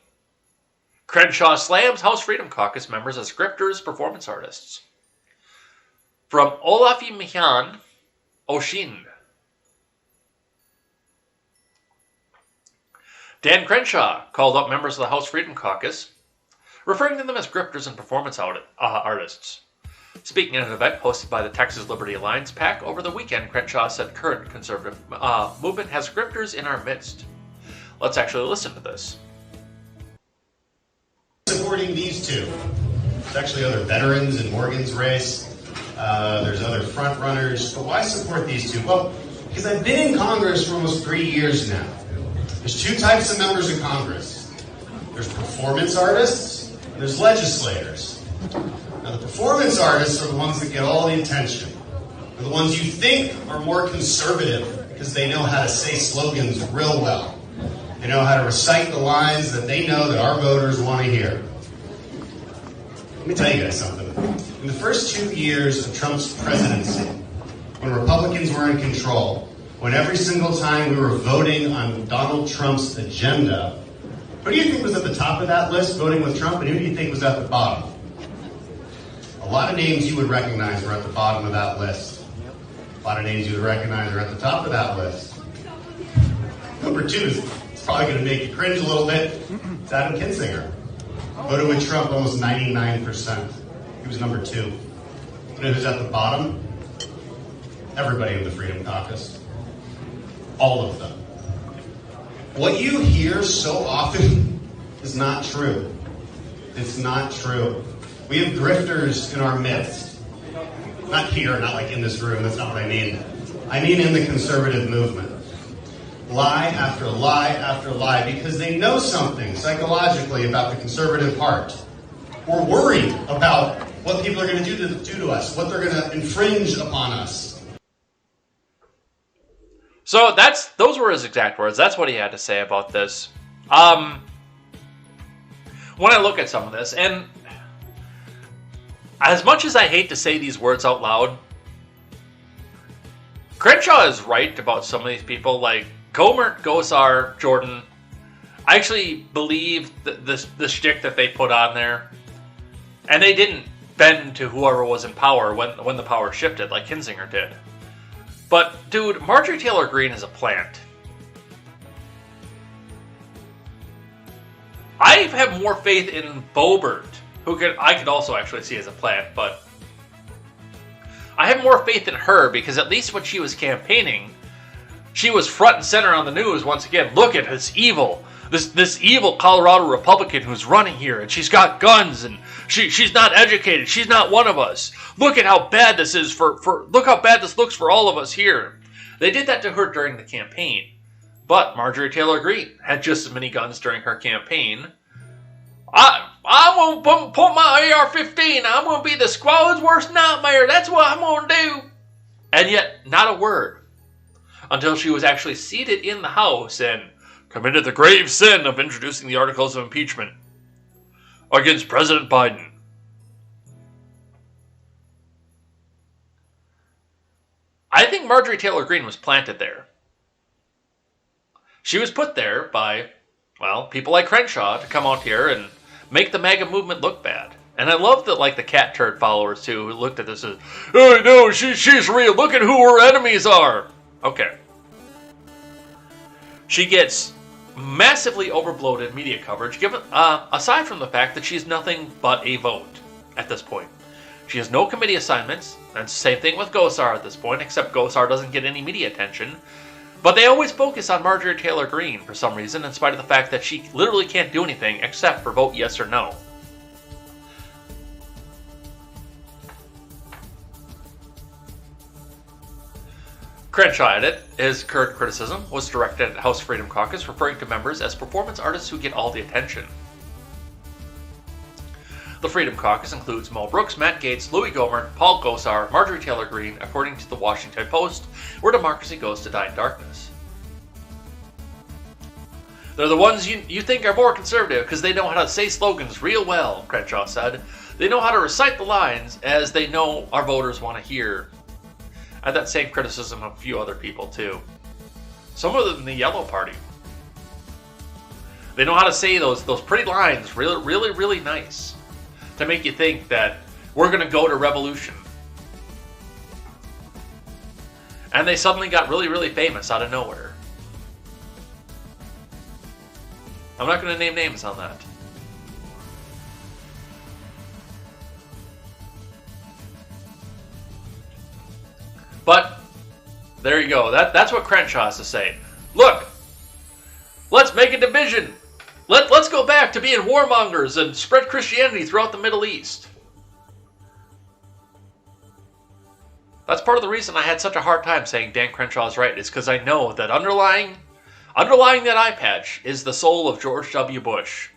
Crenshaw slams House Freedom Caucus members as scripters, performance artists. From Olafimihan Oshin. Dan Crenshaw called up members of the House Freedom Caucus, referring to them as grifters and performance artists. Speaking at an event hosted by the Texas Liberty Alliance PAC over the weekend, Crenshaw said current conservative movement has grifters in our midst. Let's actually listen to this. Supporting these two. There's actually other veterans in Morgan's race. There's other front runners. But why support these two? Well, because I've been in Congress for almost 3 years now. There's two types of members of Congress. There's performance artists, and there's legislators. Now, the performance artists are the ones that get all the attention. They're the ones you think are more conservative because they know how to say slogans real well. They know how to recite the lines that they know that our voters want to hear. Let me tell you guys something. In the first 2 years of Trump's presidency, when Republicans were in control, when every single time we were voting on Donald Trump's agenda, who do you think was at the top of that list voting with Trump, and who do you think was at the bottom? A lot of names you would recognize were at the bottom of that list. A lot of names you would recognize are at the top of that list. Number two is probably going to make you cringe a little bit. It's Adam Kinzinger. Voted with Trump almost 99%. He was number two. You know who's at the bottom? Everybody in the Freedom Caucus. All of them. What you hear so often is not true. It's not true. We have grifters in our midst. Not here, not like in this room, that's not what I mean. I mean in the conservative movement. Lie after lie after lie, because they know something psychologically about the conservative heart. We're worried about what people are going to do to us, what they're going to infringe upon us. So those were his exact words. That's what he had to say about this. When I look at some of this, and as much as I hate to say these words out loud, Crenshaw is right about some of these people, like Gohmert, Gosar, Jordan. I actually believe the shtick that they put on there, and they didn't bend to whoever was in power when the power shifted, like Kinzinger did. But, dude, Marjorie Taylor Greene is a plant. I have more faith in Boebert, who I could also actually see as a plant, but I have more faith in her because at least when she was campaigning, she was front and center on the news once again. Look at this evil, this evil Colorado Republican who's running here, and she's got guns, and she's not educated. She's not one of us. Look at how bad this is look how bad this looks for all of us here. They did that to her during the campaign, but Marjorie Taylor Greene had just as many guns during her campaign. I'm going to put my AR-15. I'm going to be the squad's worst nightmare. That's what I'm going to do. And yet, not a word. Until she was actually seated in the House and committed the grave sin of introducing the articles of impeachment against President Biden. I think Marjorie Taylor Greene was planted there. She was put there by, well, people like Crenshaw to come out here and make the MAGA movement look bad. And I love that, like, the cat turd followers, too, who looked at this as, oh, no, she's real. Look at who her enemies are. Okay. She gets massively overbloated media coverage, given aside from the fact that she's nothing but a vote at this point. She has no committee assignments, and same thing with Gosar at this point, except Gosar doesn't get any media attention. But they always focus on Marjorie Taylor Greene for some reason, in spite of the fact that she literally can't do anything except for vote yes or no. Crenshaw added, his current criticism was directed at House Freedom Caucus, referring to members as performance artists who get all the attention. The Freedom Caucus includes Mo Brooks, Matt Gaetz, Louis Gohmert, Paul Gosar, Marjorie Taylor Greene, according to the Washington Post, where democracy goes to die in darkness. They're the ones you think are more conservative because they know how to say slogans real well, Crenshaw said. They know how to recite the lines as they know our voters want to hear. I had that same criticism of a few other people too. Some of them in the Yellow Party. They know how to say those pretty lines really nice to make you think that we're going to go to revolution. And they suddenly got really famous out of nowhere. I'm not going to name names on that. But there you go. That's what Crenshaw has to say. Look, let's make a division. Let's go back to being warmongers and spread Christianity throughout the Middle East. That's part of the reason I had such a hard time saying Dan Crenshaw is right, is because I know that underlying that eye patch is the soul of George W. Bush.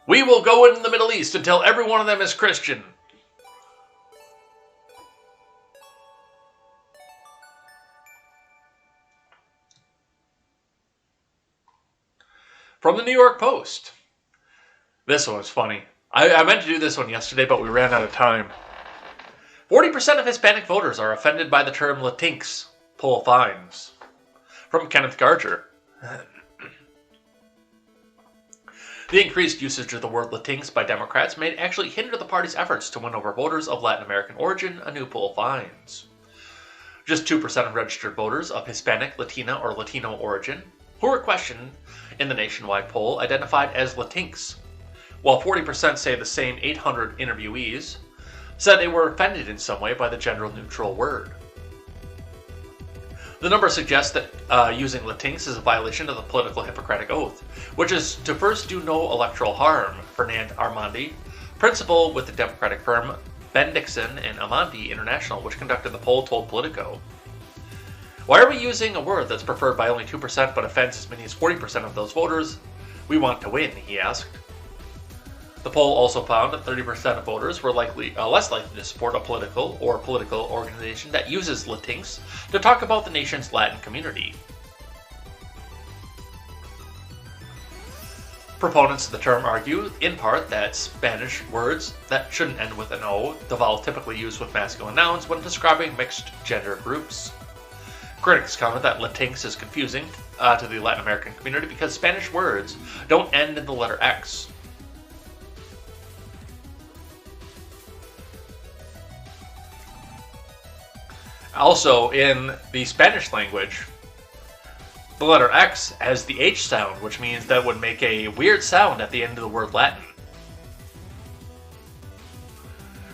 We will go into the Middle East until every one of them is Christian. From the New York Post. This one was funny. I meant to do this one yesterday, but we ran out of time. 40% of Hispanic voters are offended by the term Latinx. Poll finds. From Kenneth Garger. The increased usage of the word Latinx by Democrats may actually hinder the party's efforts to win over voters of Latin American origin, a new poll finds. Just 2% of registered voters of Hispanic, Latina, or Latino origin who were questioned in the nationwide poll identified as Latinx, while 40% say the same 800 interviewees said they were offended in some way by the gender-neutral word. The number suggests that using Latinx is a violation of the political Hippocratic Oath, which is to first do no electoral harm. Fernand Armandi, principal with the Democratic firm Bendixson and Amandi International, which conducted the poll, told Politico. Why are we using a word that's preferred by only 2% but offends as many as 40% of those voters we want to win, he asked. The poll also found that 30% of voters were less likely to support a political organization that uses Latinx to talk about the nation's Latin community. Proponents of the term argue, in part, that Spanish words that shouldn't end with an O, the vowel typically used with masculine nouns when describing mixed gender groups. Critics comment that Latinx is confusing to the Latin American community because Spanish words don't end in the letter X. Also, in the Spanish language, the letter X has the H sound, which means that it would make a weird sound at the end of the word Latin.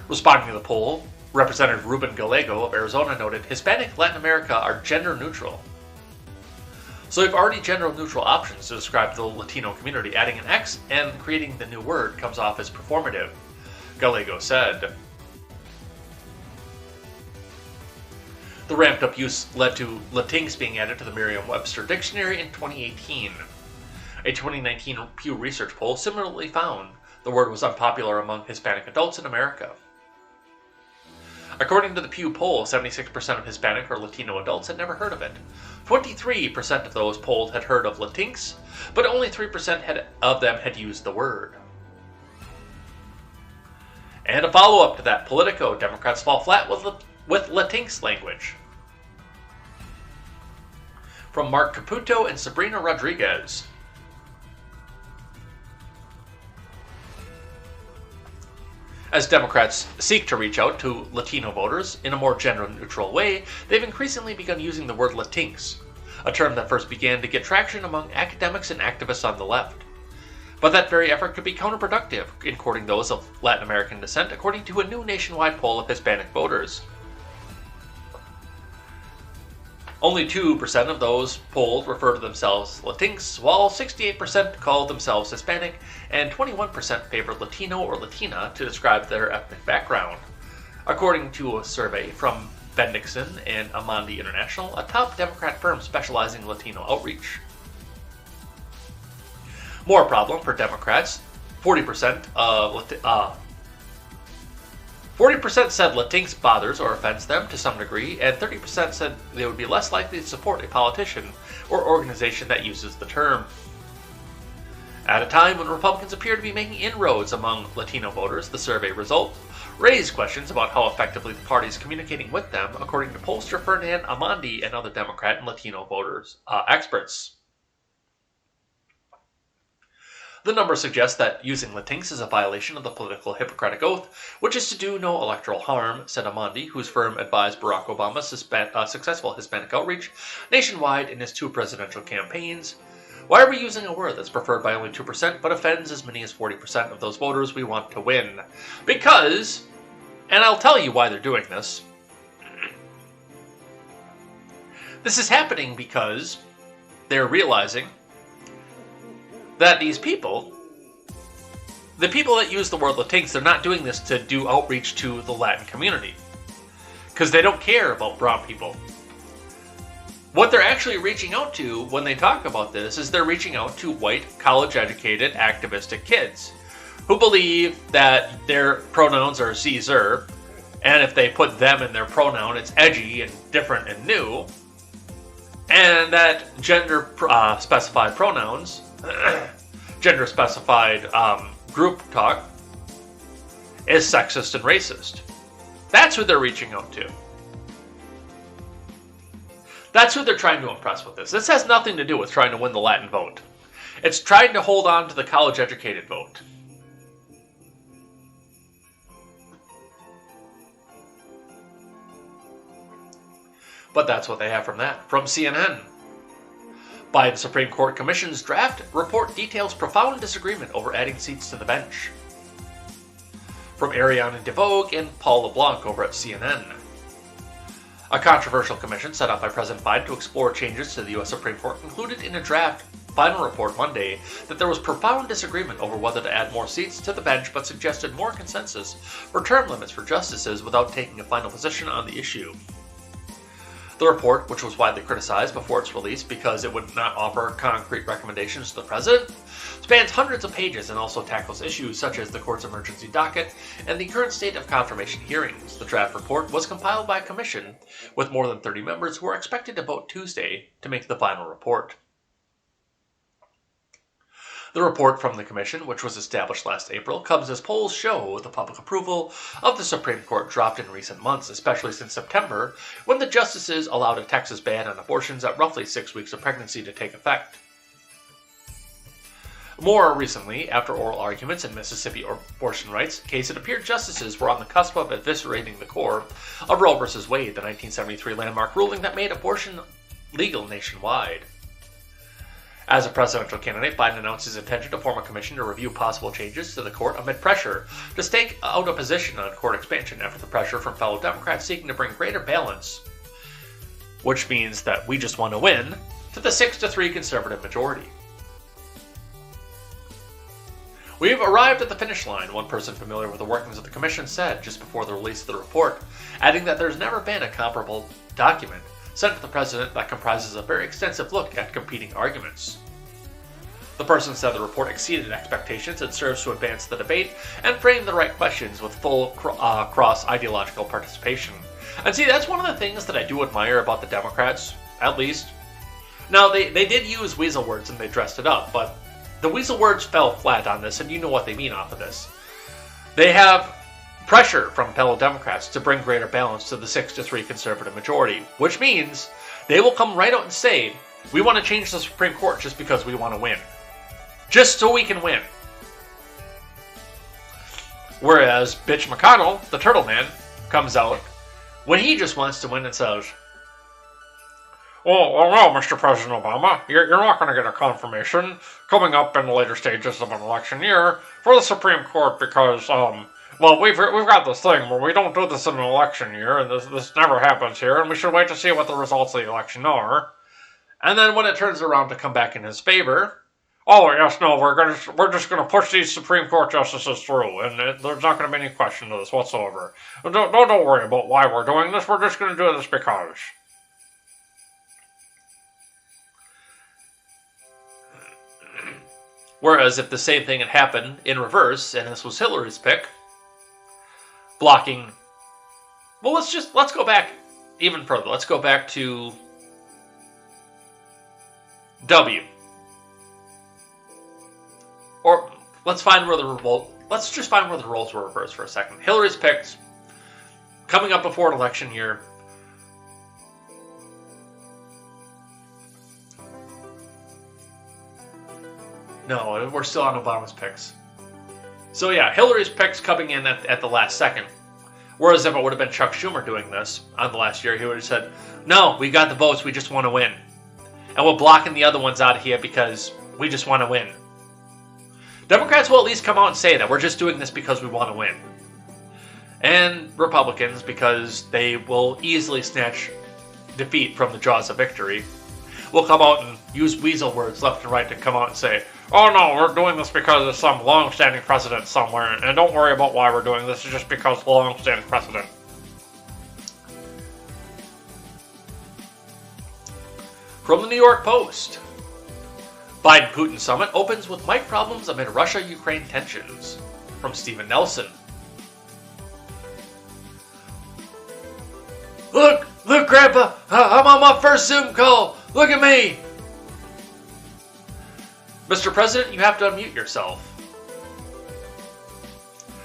Responding to the poll, Representative Ruben Gallego of Arizona noted, Hispanic Latin America are gender neutral. So we've already gender neutral options to describe the Latino community. Adding an X and creating the new word comes off as performative, Gallego said. The ramped up use led to Latinx being added to the Merriam-Webster dictionary in 2018. A 2019 Pew Research poll similarly found the word was unpopular among Hispanic adults in America. According to the Pew poll, 76% of Hispanic or Latino adults had never heard of it. 23% of those polled had heard of Latinx, but only 3% of them had used the word. And a follow-up to that, Politico, Democrats fall flat with Latinx language. From Mark Caputo and Sabrina Rodriguez. As Democrats seek to reach out to Latino voters in a more gender-neutral way, they've increasingly begun using the word Latinx, a term that first began to get traction among academics and activists on the left. But that very effort could be counterproductive in courting those of Latin American descent, according to a new nationwide poll of Hispanic voters. Only 2% of those polled refer to themselves Latinx, while 68% call themselves Hispanic, and 21% favor Latino or Latina to describe their ethnic background. According to a survey from Bendixson and Amandi International, a top Democrat firm specializing in Latino outreach. More problem for Democrats, 40% said Latinx bothers or offends them to some degree, and 30% said they would be less likely to support a politician or organization that uses the term. At a time when Republicans appear to be making inroads among Latino voters, the survey results raised questions about how effectively the party is communicating with them, according to pollster Ferdinand Amandi and other Democrat and Latino voters experts. The numbers suggest that using Latinx is a violation of the political Hippocratic Oath, which is to do no electoral harm, said Amandi, whose firm advised Barack Obama's successful Hispanic outreach nationwide in his 2 presidential campaigns. Why are we using a word that's preferred by only 2% but offends as many as 40% of those voters we want to win? Because, and I'll tell you why they're doing this. This is happening because they're realizing that these people, the people that use the word Latinx, they're not doing this to do outreach to the Latin community. Because they don't care about brown people. What they're actually reaching out to when they talk about this is they're reaching out to white, college-educated, activistic kids who believe that their pronouns are Caesar, and if they put them in their pronoun, it's edgy and different and new, and that gender-specified pronouns, gender-specified group talk, is sexist and racist. That's who they're reaching out to. That's who they're trying to impress with this. This has nothing to do with trying to win the Latin vote. It's trying to hold on to the college-educated vote. But that's what they have from that. From CNN. Biden Supreme Court Commission's draft report details profound disagreement over adding seats to the bench. From Ariane DeVoe and Paul LeBlanc over at CNN. A controversial commission set up by President Biden to explore changes to the U.S. Supreme Court concluded in a draft final report Monday that there was profound disagreement over whether to add more seats to the bench, but suggested more consensus for term limits for justices without taking a final position on the issue. The report, which was widely criticized before its release because it would not offer concrete recommendations to the president, spans hundreds of pages and also tackles issues such as the court's emergency docket and the current state of confirmation hearings. The draft report was compiled by a commission with more than 30 members who are expected to vote Tuesday to make the final report. The report from the commission, which was established last April, comes as polls show the public approval of the Supreme Court dropped in recent months, especially since September, when the justices allowed a Texas ban on abortions at roughly 6 weeks of pregnancy to take effect. More recently, after oral arguments in Mississippi abortion rights case, it appeared justices were on the cusp of eviscerating the core of Roe v. Wade, the 1973 landmark ruling that made abortion legal nationwide. As a presidential candidate, Biden announced his intention to form a commission to review possible changes to the court amid pressure to stake out a position on court expansion after the pressure from fellow Democrats seeking to bring greater balance, which means that we just want to win, to the 6-3 conservative majority. We've arrived at the finish line, one person familiar with the workings of the commission said just before the release of the report, adding that there's never been a comparable document sent to the president that comprises a very extensive look at competing arguments. The person said the report exceeded expectations and serves to advance the debate and frame the right questions with full cross-ideological participation. And see, that's one of the things that I do admire about the Democrats, at least. Now, they did use weasel words and they dressed it up, but the weasel words fell flat on this, and you know what they mean off of this. They have pressure from fellow Democrats to bring greater balance to the 6-3 conservative majority, which means they will come right out and say, we want to change the Supreme Court just because we want to win. Just so we can win. Whereas Bitch McConnell, the Turtle Man, comes out when he just wants to win and says, well, Mr. President Obama, you're not going to get a confirmation coming up in the later stages of an election year for the Supreme Court because, well, we've got this thing where we don't do this in an election year, and this never happens here, and we should wait to see what the results of the election are. And then when it turns around to come back in his favor, oh yes, no, we're just going to push these Supreme Court justices through, and there's not going to be any question of this whatsoever. Don't worry about why we're doing this. We're just going to do this because. Whereas if the same thing had happened in reverse, and this was Hillary's pick, blocking, well, let's go back even further. Let's go back to W. Or let's just find where the roles were reversed for a second. Hillary's picked, coming up before an election year. No, we're still on Obama's picks. So yeah, Hillary's picks coming in at the last second. Whereas if it would have been Chuck Schumer doing this on the last year, he would have said, no, we got the votes, we just want to win. And we're blocking the other ones out of here because we just want to win. Democrats will at least come out and say that we're just doing this because we want to win. And Republicans, because they will easily snatch defeat from the jaws of victory, will come out and use weasel words left and right to come out and say, oh no, we're doing this because of some long-standing precedent somewhere, and don't worry about why we're doing this, it's just because of long-standing precedent. From the New York Post, Biden-Putin summit opens with mic problems amid Russia-Ukraine tensions. From Stephen Nelson. Look, Grandpa, I'm on my first Zoom call. Look at me. Mr. President, you have to unmute yourself.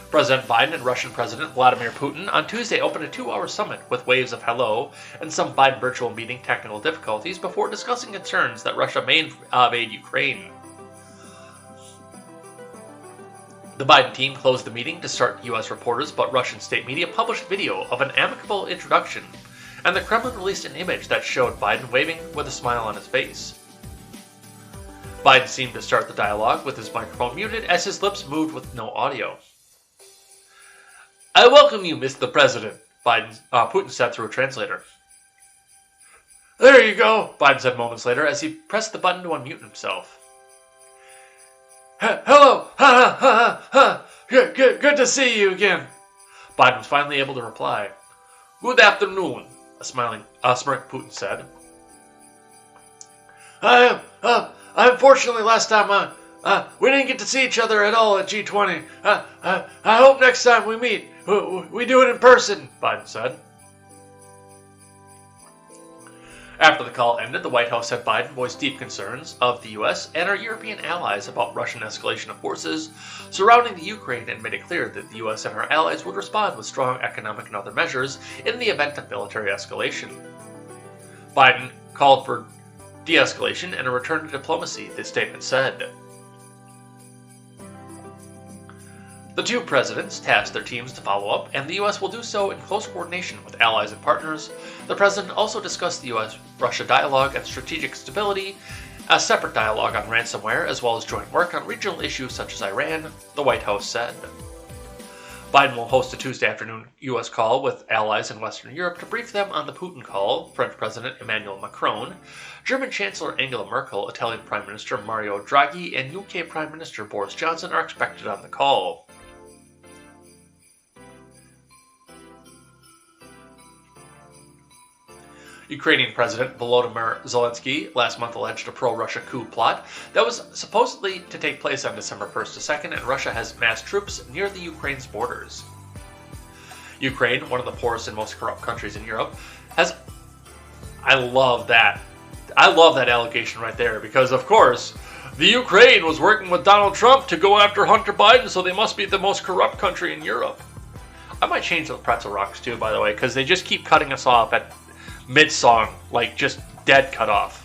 President Biden and Russian President Vladimir Putin on Tuesday opened a 2-hour summit with waves of hello and some Biden virtual meeting technical difficulties before discussing concerns that Russia may invade Ukraine. The Biden team closed the meeting to start U.S. reporters, but Russian state media published video of an amicable introduction, and the Kremlin released an image that showed Biden waving with a smile on his face. Biden seemed to start the dialogue with his microphone muted as his lips moved with no audio. I welcome you, Mr. President, Putin said through a translator. There you go, Biden said moments later as he pressed the button to unmute himself. Hello, good to see you again. Biden was finally able to reply. Good afternoon, a smirk Putin said. Unfortunately, last time we didn't get to see each other at all at G20. I hope next time we meet, we do it in person, Biden said. After the call ended, the White House said Biden voiced deep concerns of the U.S. and our European allies about Russian escalation of forces surrounding the Ukraine and made it clear that the U.S. and our allies would respond with strong economic and other measures in the event of military escalation. Biden called for de-escalation and a return to diplomacy, the statement said. The two presidents tasked their teams to follow up, and the U.S. will do so in close coordination with allies and partners. The president also discussed the U.S.-Russia dialogue and strategic stability A separate dialogue on ransomware, as well as joint work on regional issues such as Iran, the White House said. Biden will host a Tuesday afternoon U.S. call with allies in Western Europe to brief them on the Putin call. French President Emmanuel Macron, German Chancellor Angela Merkel, Italian Prime Minister Mario Draghi, and UK Prime Minister Boris Johnson are expected on the call. Ukrainian President Volodymyr Zelensky last month alleged a pro-Russia coup plot that was supposedly to take place on December 1st to 2nd, and Russia has massed troops near the Ukraine's borders. Ukraine, one of the poorest and most corrupt countries in Europe, has... I love that allegation right there, because of course, the Ukraine was working with Donald Trump to go after Hunter Biden, so they must be the most corrupt country in Europe. I might change those pretzel rocks too, by the way, because they just keep cutting us off at mid-song, like just dead cut off.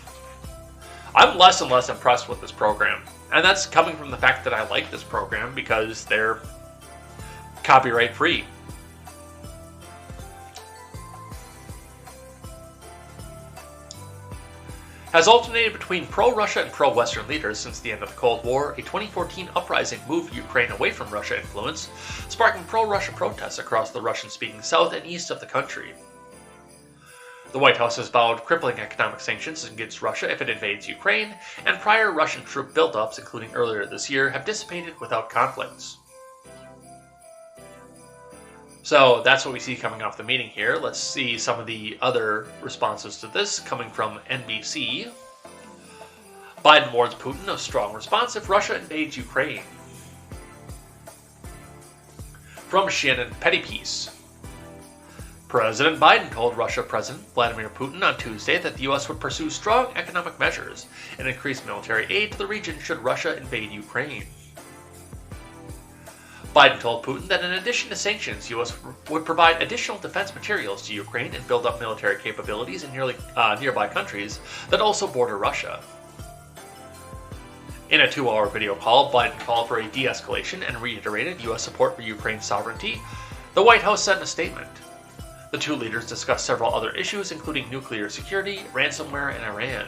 I'm less and less impressed with this program, and that's coming from the fact that I like this program because they're copyright free. Has alternated between pro-Russia and pro-Western leaders since the end of the Cold War. A 2014 uprising moved Ukraine away from Russia influence, sparking pro-Russia protests across the Russian-speaking south and east of the country. The White House has vowed crippling economic sanctions against Russia if it invades Ukraine, and prior Russian troop buildups, including earlier this year, have dissipated without conflicts. So that's what we see coming off the meeting here. Let's see some of the other responses to this coming from NBC. Biden warns Putin of strong response if Russia invades Ukraine. From Shannon Pettypiece. President Biden told Russia President Vladimir Putin on Tuesday that the U.S. would pursue strong economic measures and increase military aid to the region should Russia invade Ukraine. Biden told Putin that in addition to sanctions, the U.S. would provide additional defense materials to Ukraine and build up military capabilities in nearby countries that also border Russia. In a 2-hour video call, Biden called for a de-escalation and reiterated U.S. support for Ukraine's sovereignty, the White House said in a statement. The two leaders discussed several other issues, including nuclear security, ransomware, and Iran.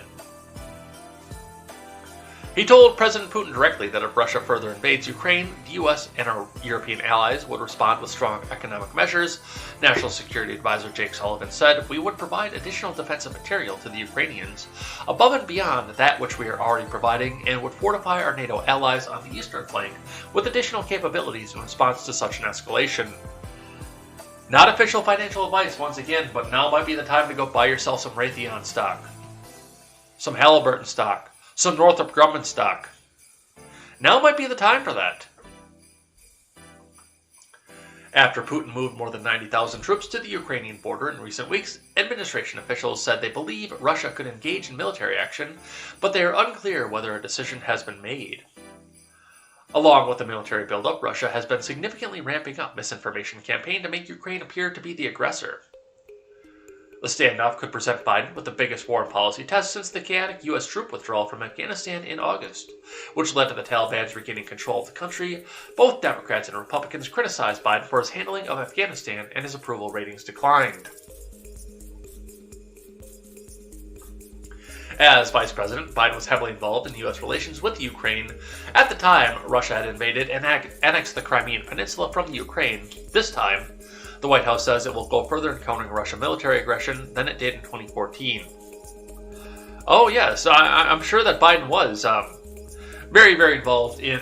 He told President Putin directly that if Russia further invades Ukraine, the U.S. and our European allies would respond with strong economic measures. National Security Advisor Jake Sullivan said, "We would provide additional defensive material to the Ukrainians, above and beyond that which we are already providing, and would fortify our NATO allies on the eastern flank with additional capabilities in response to such an escalation." Not official financial advice once again, but now might be the time to go buy yourself some Raytheon stock, some Halliburton stock, some Northrop Grumman stock. Now might be the time for that. After Putin moved more than 90,000 troops to the Ukrainian border in recent weeks, administration officials said they believe Russia could engage in military action, but they are unclear whether a decision has been made. Along with the military buildup, Russia has been significantly ramping up misinformation campaign to make Ukraine appear to be the aggressor. The standoff could present Biden with the biggest foreign policy test since the chaotic U.S. troop withdrawal from Afghanistan in August, which led to the Taliban's regaining control of the country. Both Democrats and Republicans criticized Biden for his handling of Afghanistan, and his approval ratings declined. As vice president, Biden was heavily involved in U.S. relations with Ukraine. At the time, Russia had invaded and annexed the Crimean Peninsula from the Ukraine. This time, the White House says it will go further in countering Russian military aggression than it did in 2014. Oh yes, I'm sure that Biden was very, very involved in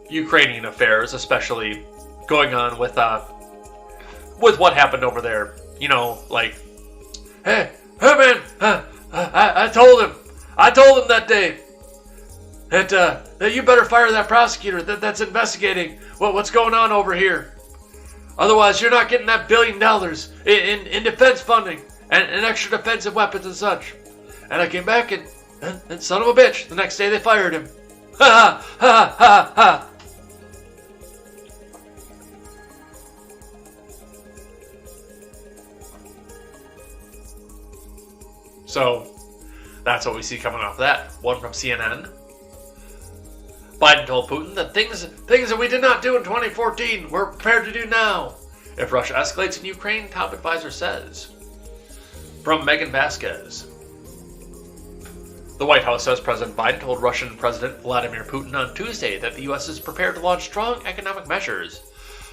Ukrainian affairs, especially going on with what happened over there. You know, like, hey man, I told him that day that you better fire that prosecutor that's investigating what's going on over here. Otherwise, you're not getting that $1 billion in defense funding and extra defensive weapons and such. And I came back and son of a bitch, the next day they fired him. Ha ha ha ha ha. So, that's what we see coming off that. One from CNN. Biden told Putin that things that we did not do in 2014, we're prepared to do now. If Russia escalates in Ukraine, top advisor says. From Megan Vasquez. The White House says President Biden told Russian President Vladimir Putin on Tuesday that the U.S. is prepared to launch strong economic measures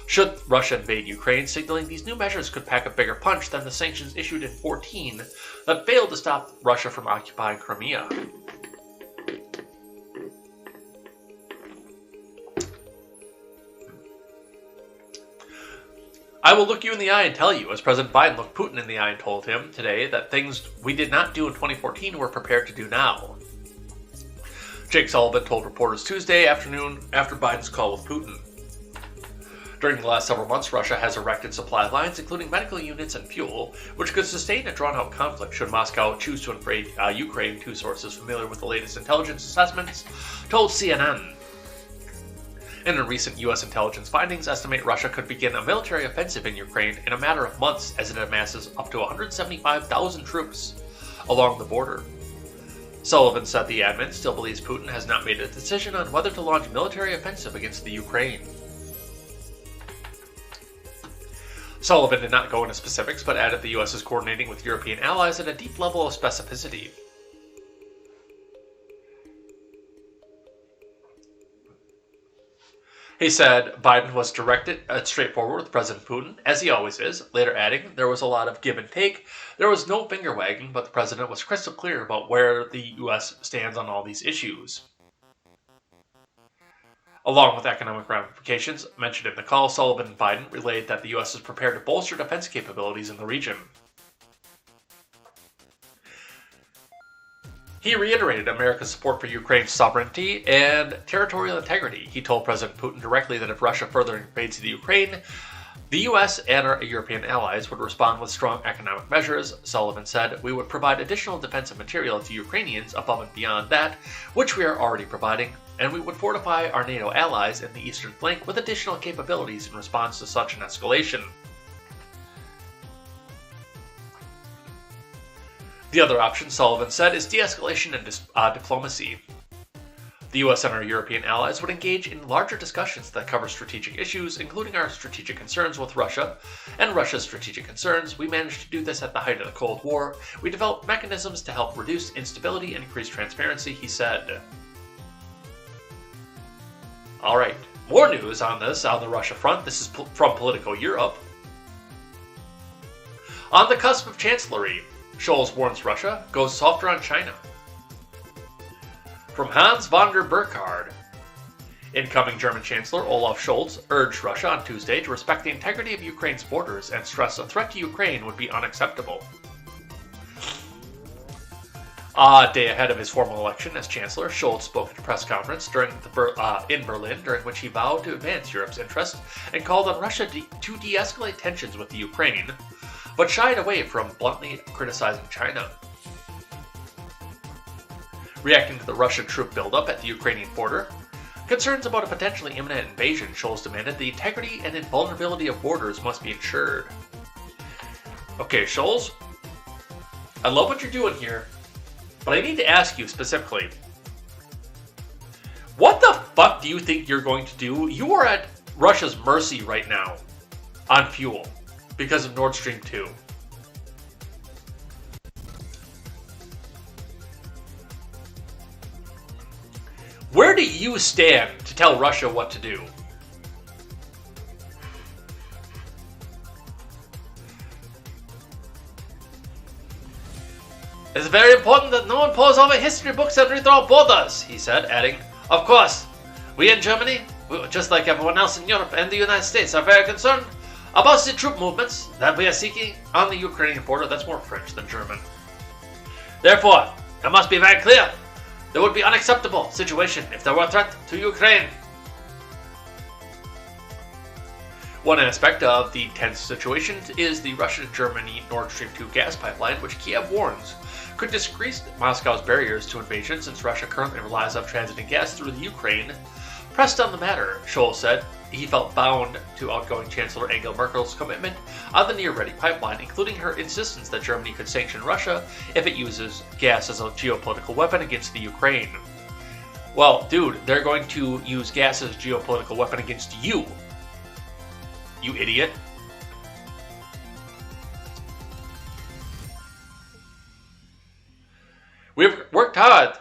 should Russia invade Ukraine, signaling these new measures could pack a bigger punch than the sanctions issued in 2014 that failed to stop Russia from occupying Crimea. I will look you in the eye and tell you, as President Biden looked Putin in the eye and told him today that things we did not do in 2014 we're prepared to do now. Jake Sullivan told reporters Tuesday afternoon after Biden's call with Putin. During the last several months, Russia has erected supply lines, including medical units and fuel, which could sustain a drawn-out conflict should Moscow choose to invade Ukraine, two sources familiar with the latest intelligence assessments told CNN. In a recent U.S. intelligence findings estimate Russia could begin a military offensive in Ukraine in a matter of months as it amasses up to 175,000 troops along the border. Sullivan said the admin still believes Putin has not made a decision on whether to launch military offensive against the Ukraine. Sullivan did not go into specifics, but added the U.S. is coordinating with European allies at a deep level of specificity. He said Biden was straightforward with President Putin, as he always is, later adding, there was a lot of give and take. There was no finger wagging, but the president was crystal clear about where the U.S. stands on all these issues. Along with economic ramifications mentioned in the call, Sullivan and Biden relayed that the U.S. is prepared to bolster defense capabilities in the region. He reiterated America's support for Ukraine's sovereignty and territorial integrity. He told President Putin directly that if Russia further invades the Ukraine, the U.S. and our European allies would respond with strong economic measures. Sullivan said, we would provide additional defensive material to Ukrainians above and beyond that, which we are already providing, and we would fortify our NATO allies in the eastern flank with additional capabilities in response to such an escalation. The other option, Sullivan said, is de-escalation and diplomacy. The U.S. and our European allies would engage in larger discussions that cover strategic issues, including our strategic concerns with Russia and Russia's strategic concerns. We managed to do this at the height of the Cold War. We developed mechanisms to help reduce instability and increase transparency, he said. All right, more news on this on the Russia front. This is from Politico Europe. On the cusp of chancellery, Scholz warns Russia goes softer on China. From Hans von der Burkhardt, incoming German Chancellor Olaf Scholz urged Russia on Tuesday to respect the integrity of Ukraine's borders and stressed a threat to Ukraine would be unacceptable. A day ahead of his formal election as Chancellor, Scholz spoke at a press conference in Berlin, during which he vowed to advance Europe's interests and called on Russia to de-escalate tensions with the Ukraine, but shied away from bluntly criticizing China. Reacting to the Russian troop buildup at the Ukrainian border, concerns about a potentially imminent invasion, Scholz demanded the integrity and invulnerability of borders must be ensured. Okay, Scholz, I love what you're doing here, but I need to ask you specifically, what the fuck do you think you're going to do? You are at Russia's mercy right now on fuel because of Nord Stream 2. Where do you stand to tell Russia what to do? It's very important that no one pulls over history books and redraw borders, he said, adding, of course, we in Germany, just like everyone else in Europe and the United States, are very concerned about the troop movements that we are seeking on the Ukrainian border. That's more French than German. Therefore, it must be very clear, there would be unacceptable situation if there were a threat to Ukraine. One aspect of the tense situation is the Russia-Germany Nord Stream 2 gas pipeline, which Kiev warns could decrease Moscow's barriers to invasion since Russia currently relies on transiting gas through the Ukraine. Pressed on the matter, Scholz said he felt bound to outgoing Chancellor Angela Merkel's commitment on the near-ready pipeline, including her insistence that Germany could sanction Russia if it uses gas as a geopolitical weapon against the Ukraine. Well, dude, they're going to use gas as a geopolitical weapon against you. You idiot. We have worked worked hard.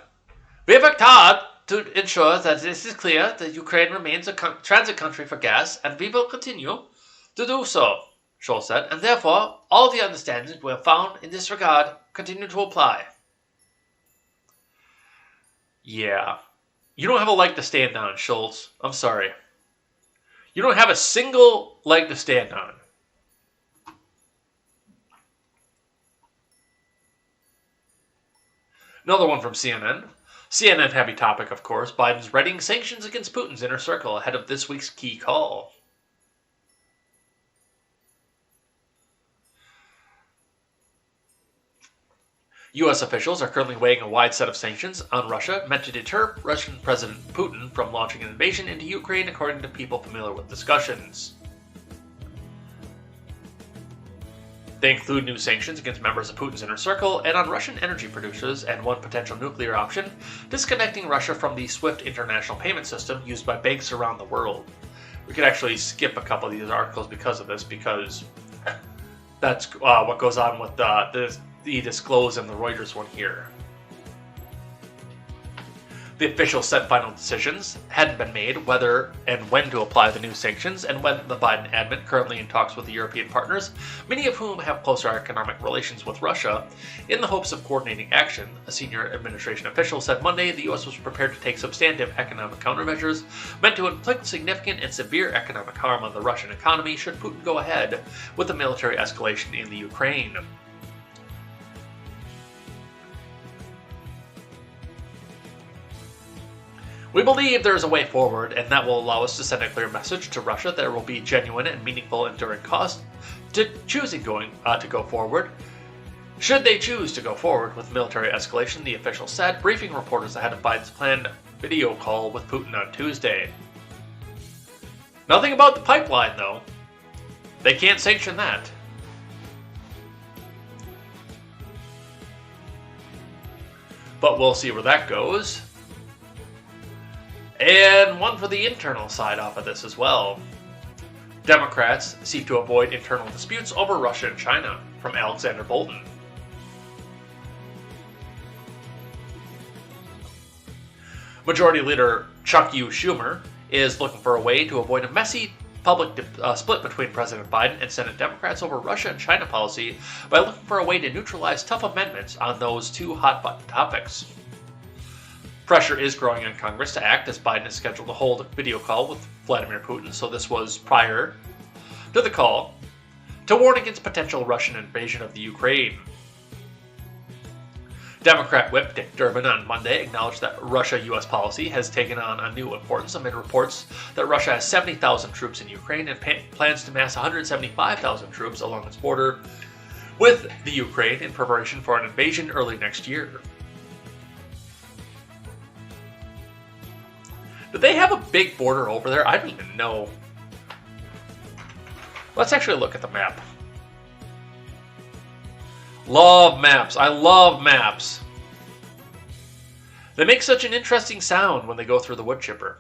We have worked hard to ensure that this is clear that Ukraine remains a transit country for gas, and we will continue to do so, Scholz said, and therefore all the understandings we have found in this regard continue to apply. Yeah. You don't have a leg to stand on, Scholz. I'm sorry. You don't have a single leg to stand on. Another one from CNN. CNN heavy topic, of course. Biden's writing sanctions against Putin's inner circle ahead of this week's key call. U.S. officials are currently weighing a wide set of sanctions on Russia meant to deter Russian President Putin from launching an invasion into Ukraine, according to people familiar with discussions. They include new sanctions against members of Putin's inner circle and on Russian energy producers, and one potential nuclear option, disconnecting Russia from the SWIFT international payment system used by banks around the world. We could actually skip a couple of these articles because of this, because that's what goes on with the disclose and the Reuters one here. The officials said final decisions hadn't been made whether and when to apply the new sanctions, and when the Biden admin, currently in talks with the European partners, many of whom have closer economic relations with Russia, in the hopes of coordinating action. A senior administration official said Monday the U.S. was prepared to take substantive economic countermeasures meant to inflict significant and severe economic harm on the Russian economy should Putin go ahead with the military escalation in the Ukraine. We believe there is a way forward, and that will allow us to send a clear message to Russia that there will be genuine and meaningful enduring cost to choosing to go forward. Should they choose to go forward with military escalation, the official said, briefing reporters ahead of Biden's planned video call with Putin on Tuesday. Nothing about the pipeline, though. They can't sanction that. But we'll see where that goes. And one for the internal side off of this as well. Democrats seek to avoid internal disputes over Russia and China, from Alexander Bolton. Majority Leader Chuck U. Schumer is looking for a way to avoid a messy public split between President Biden and Senate Democrats over Russia and China policy by looking for a way to neutralize tough amendments on those two hot-button topics. Pressure is growing on Congress to act, as Biden is scheduled to hold a video call with Vladimir Putin, so this was prior to the call, to warn against potential Russian invasion of the Ukraine. Democrat Whip Dick Durbin on Monday acknowledged that Russia-U.S. policy has taken on a new importance amid reports that Russia has 70,000 troops in Ukraine and plans to mass 175,000 troops along its border with the Ukraine in preparation for an invasion early next year. Do they have a big border over there? I don't even know. Let's actually look at the map. Love maps. I love maps. They make such an interesting sound when they go through the wood chipper.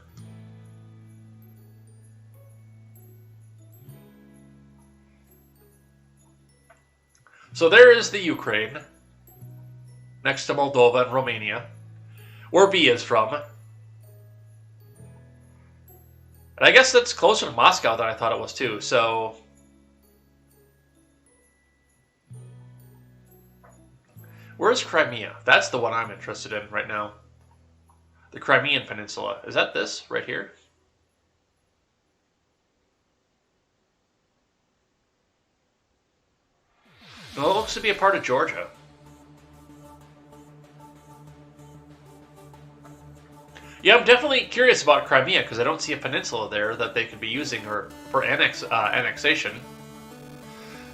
So there is the Ukraine, next to Moldova and Romania, where B is from. And I guess that's closer to Moscow than I thought it was too, so... Where's Crimea? That's the one I'm interested in right now. The Crimean Peninsula. Is that this right here? No, it looks to be a part of Georgia. Yeah, I'm definitely curious about Crimea because I don't see a peninsula there that they could be using for annexation.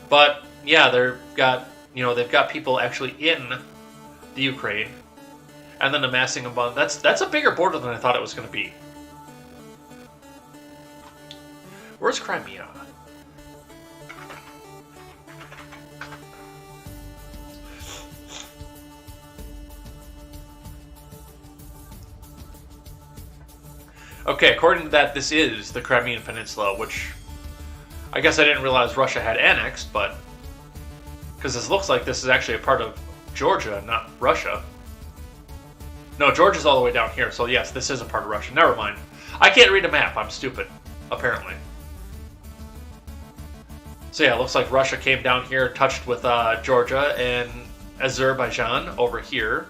But yeah, they've got people actually in the Ukraine, and then amassing a bunch. That's a bigger border than I thought it was going to be. Where's Crimea? Okay, according to that, this is the Crimean Peninsula, which I guess I didn't realize Russia had annexed, but because this looks like this is actually a part of Georgia, not Russia. No, Georgia's all the way down here, so yes, this is a part of Russia. Never mind. I can't read a map. I'm stupid, apparently. So yeah, it looks like Russia came down here, touched with Georgia and Azerbaijan over here.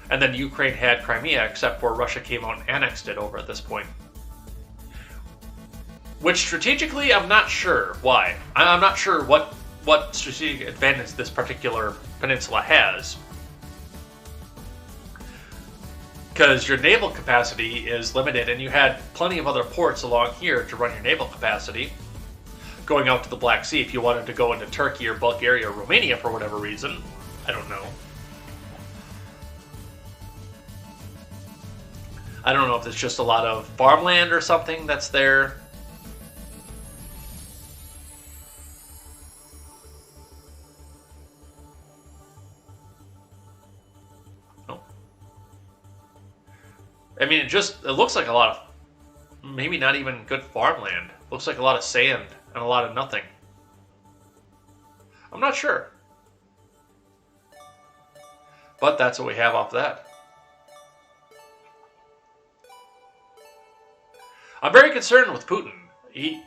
And then Ukraine had Crimea, except for Russia came out and annexed it over at this point. Which strategically, I'm not sure why. I'm not sure what strategic advantage this particular peninsula has. Because your naval capacity is limited, and you had plenty of other ports along here to run your naval capacity. Going out to the Black Sea if you wanted to go into Turkey or Bulgaria or Romania for whatever reason. I don't know. I don't know if it's just a lot of farmland or something that's there. Oh. I mean, it looks like a lot of, maybe not even good farmland. Looks like a lot of sand and a lot of nothing. I'm not sure. But that's what we have off that. I'm very concerned with Putin.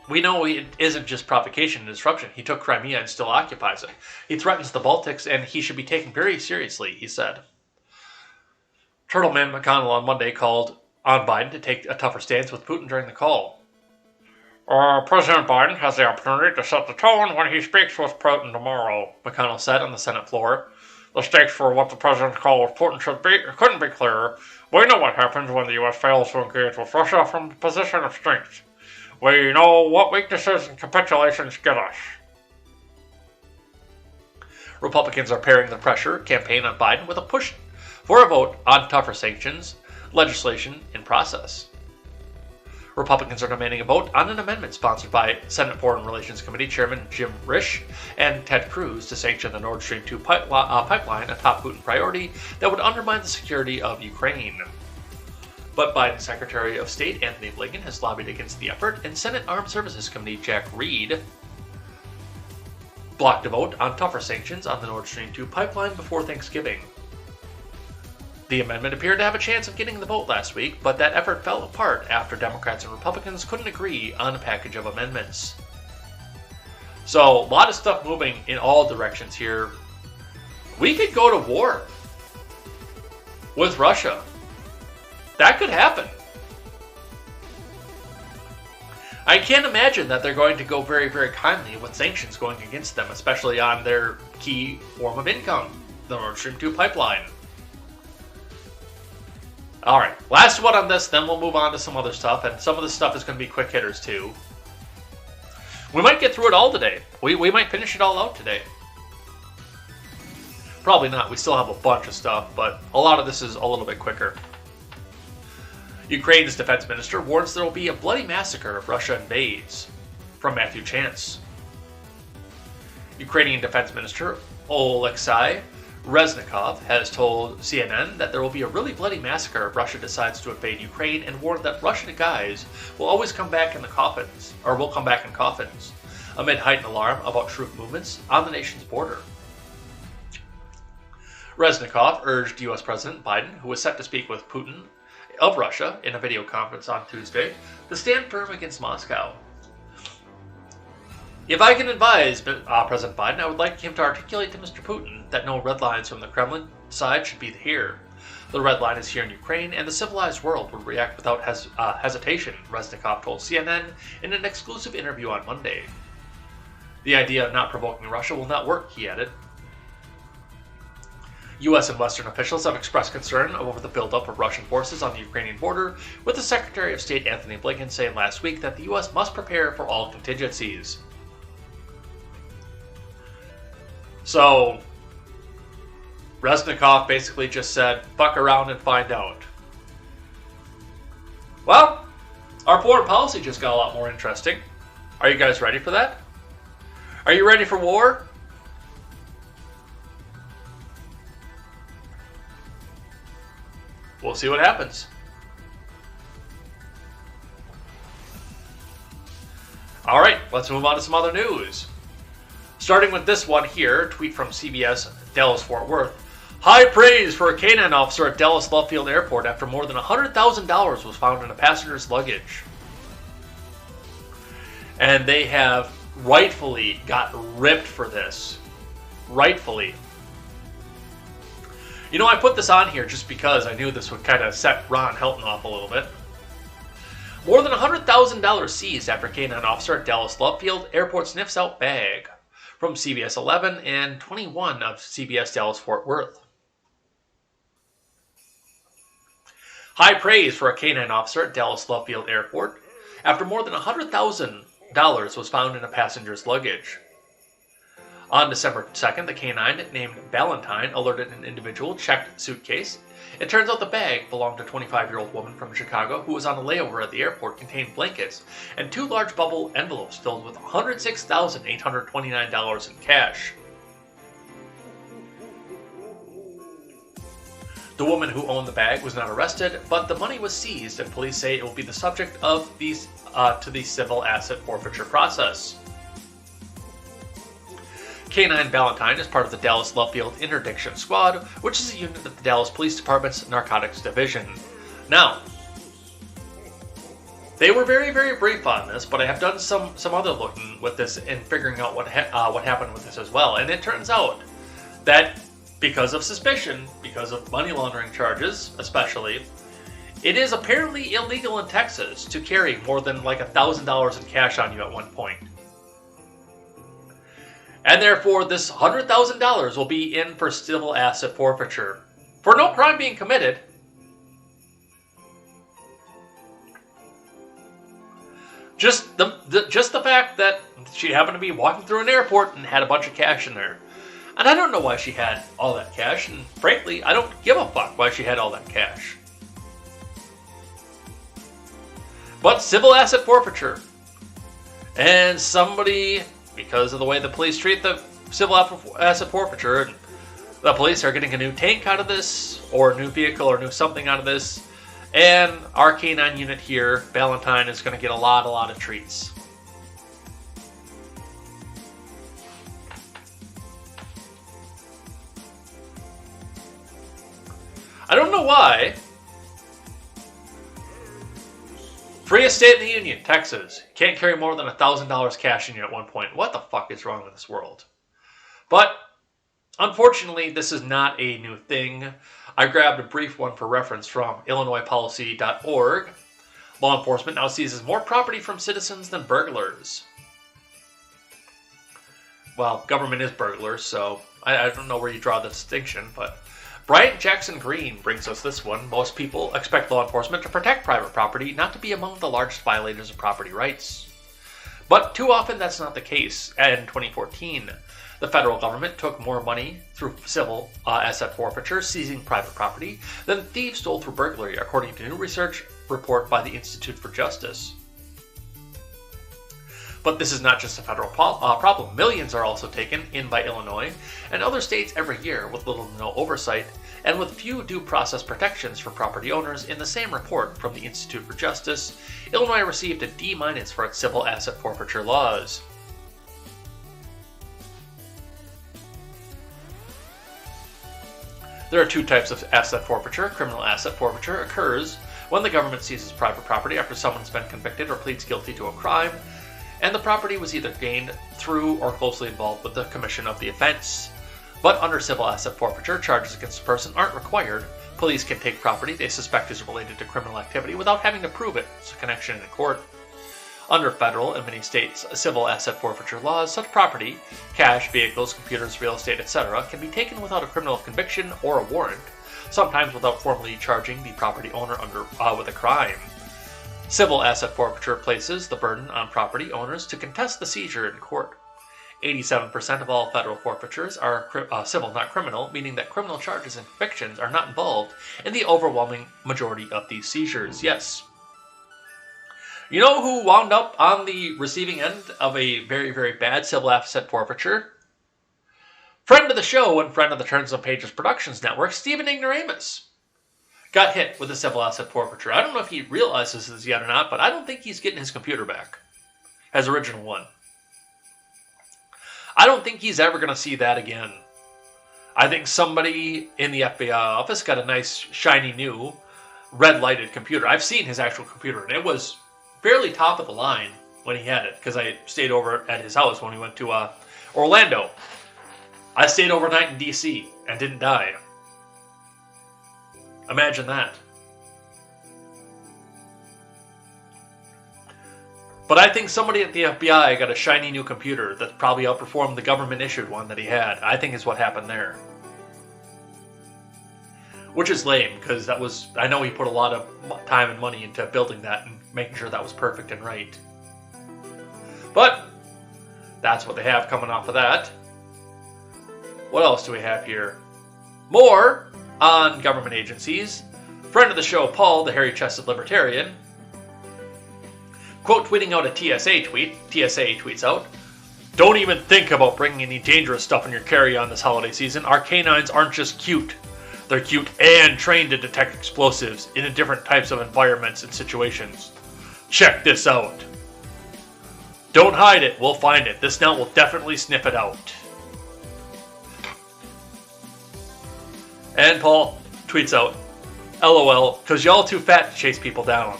We know it isn't just provocation and disruption. He took Crimea and still occupies it. He threatens the Baltics, and he should be taken very seriously, he said. Turtleman McConnell on Monday called on Biden to take a tougher stance with Putin during the call. President Biden has the opportunity to set the tone when he speaks with Putin tomorrow, McConnell said on the Senate floor. The stakes for what the president's call with Putin couldn't be clearer. We know what happens when the U.S. fails to engage with Russia from a position of strength. We know what weaknesses and capitulations get us. Republicans are pairing the pressure campaign on Biden with a push for a vote on tougher sanctions legislation in process. Republicans are demanding a vote on an amendment sponsored by Senate Foreign Relations Committee Chairman Jim Risch and Ted Cruz to sanction the Nord Stream 2 pipeline, a top Putin priority that would undermine the security of Ukraine. But Biden's Secretary of State Anthony Blinken has lobbied against the effort, and Senate Armed Services Committee Jack Reed blocked a vote on tougher sanctions on the Nord Stream 2 pipeline before Thanksgiving. The amendment appeared to have a chance of getting the vote last week, but that effort fell apart after Democrats and Republicans couldn't agree on a package of amendments. So, a lot of stuff moving in all directions here. We could go to war with Russia. That could happen. I can't imagine that they're going to go very, very kindly with sanctions going against them, especially on their key form of income, the Nord Stream 2 pipeline. Alright, last one on this, then we'll move on to some other stuff, and some of this stuff is going to be quick hitters too. We might get through it all today. We might finish it all out today. Probably not, we still have a bunch of stuff, but a lot of this is a little bit quicker. Ukraine's defense minister warns there will be a bloody massacre if Russia invades. From Matthew Chance. Ukrainian defense minister Oleksiy Reznikov has told CNN that there will be a really bloody massacre if Russia decides to invade Ukraine, and warned that Russian guys will always come back in coffins, amid heightened alarm about troop movements on the nation's border. Reznikov urged U.S. President Biden, who was set to speak with Putin of Russia in a video conference on Tuesday, to stand firm against Moscow. If I can advise President Biden, I would like him to articulate to Mr. Putin that no red lines from the Kremlin side should be here. The red line is here in Ukraine, and the civilized world would react without hesitation, Reznikov told CNN in an exclusive interview on Monday. The idea of not provoking Russia will not work, he added. U.S. and Western officials have expressed concern over the buildup of Russian forces on the Ukrainian border, with the Secretary of State Anthony Blinken saying last week that the U.S. must prepare for all contingencies. So, Reznikov basically just said, fuck around and find out. Well, our foreign policy just got a lot more interesting. Are you guys ready for that? Are you ready for war? We'll see what happens. Alright, let's move on to some other news. Starting with this one here, a tweet from CBS Dallas-Fort Worth. High praise for a canine officer at Dallas Love Field Airport after more than $100,000 was found in a passenger's luggage. And they have rightfully got ripped for this. Rightfully. You know, I put this on here just because I knew this would kind of set Ron Helton off a little bit. More than $100,000 seized after canine officer at Dallas Love Field Airport sniffs out bag from CBS 11 and 21 of CBS Dallas Fort Worth. High praise for a canine officer at Dallas Love Field Airport after more than $100,000 was found in a passenger's luggage. On December 2nd, the canine named Valentine alerted an individual checked suitcase. It turns out the bag belonged to a 25-year-old woman from Chicago who was on a layover at the airport, contained blankets and 2 large bubble envelopes filled with $106,829 in cash. The woman who owned the bag was not arrested, but the money was seized, and police say it will be the subject of the civil asset forfeiture process. Canine Valentine is part of the Dallas Love Field Interdiction Squad, which is a unit of the Dallas Police Department's Narcotics Division. Now, they were very, very brief on this, but I have done some other looking with this and figuring out what happened with this as well. And it turns out that because of suspicion, because of money laundering charges especially, it is apparently illegal in Texas to carry more than like $1,000 in cash on you at one point. And therefore, this $100,000 will be in for civil asset forfeiture for no crime being committed. Just the fact that she happened to be walking through an airport and had a bunch of cash in there. And I don't know why she had all that cash, and frankly, I don't give a fuck why she had all that cash. But civil asset forfeiture. And somebody, because of the way the police treat the civil asset forfeiture, and the police are getting a new tank out of this, or a new vehicle, or new something out of this, and our canine unit here, Valentine, is going to get a lot of treats. I don't know why. Freest state in the union, Texas. Can't carry more than $1,000 cash in you at one point. What the fuck is wrong with this world? But, unfortunately, this is not a new thing. I grabbed a brief one for reference from IllinoisPolicy.org. Law enforcement now seizes more property from citizens than burglars. Well, government is burglars, so I don't know where you draw the distinction, but Bryant Jackson Green brings us this one. Most people expect law enforcement to protect private property, not to be among the largest violators of property rights. But too often that's not the case. In 2014, the federal government took more money through civil asset forfeiture, seizing private property, than thieves stole through burglary, according to a new research report by the Institute for Justice. But this is not just a federal problem. Millions are also taken in by Illinois and other states every year with little to no oversight and with few due process protections for property owners. In the same report from the Institute for Justice, Illinois received a D- for its civil asset forfeiture laws. There are 2 types of asset forfeiture. Criminal asset forfeiture occurs when the government seizes private property after someone's been convicted or pleads guilty to a crime, and the property was either gained through or closely involved with the commission of the offense. But under civil asset forfeiture, charges against a person aren't required. Police can take property they suspect is related to criminal activity without having to prove its connection in court. Under federal and many states' civil asset forfeiture laws, such property, cash, vehicles, computers, real estate, etc., can be taken without a criminal conviction or a warrant, sometimes without formally charging the property owner with a crime. Civil asset forfeiture places the burden on property owners to contest the seizure in court. 87% of all federal forfeitures are civil, not criminal, meaning that criminal charges and convictions are not involved in the overwhelming majority of these seizures. Yes. You know who wound up on the receiving end of a very, very bad civil asset forfeiture? Friend of the show and friend of the Turns of Pages Productions Network, Stephen Ignoramus, got hit with a civil asset forfeiture. I don't know if he realizes this yet or not, but I don't think he's getting his computer back. His original one. I don't think he's ever going to see that again. I think somebody in the FBI office got a nice, shiny, new, red-lighted computer. I've seen his actual computer, and it was fairly top of the line when he had it, because I stayed over at his house when we went to Orlando. I stayed overnight in D.C. and didn't die. Imagine that. But I think somebody at the FBI got a shiny new computer that probably outperformed the government-issued one that he had. I think is what happened there. Which is lame, because that was... I know he put a lot of time and money into building that and making sure that was perfect and right. But that's what they have coming off of that. What else do we have here? More on government agencies. Friend of the show, Paul, the hairy-chested libertarian, quote tweeting out a TSA tweet. TSA tweets out, "Don't even think about bringing any dangerous stuff in your carry-on this holiday season. Our canines aren't just cute. They're cute and trained to detect explosives in different types of environments and situations. Check this out. Don't hide it, we'll find it. This snout will definitely sniff it out." And Paul tweets out, "LOL, cause y'all too fat to chase people down."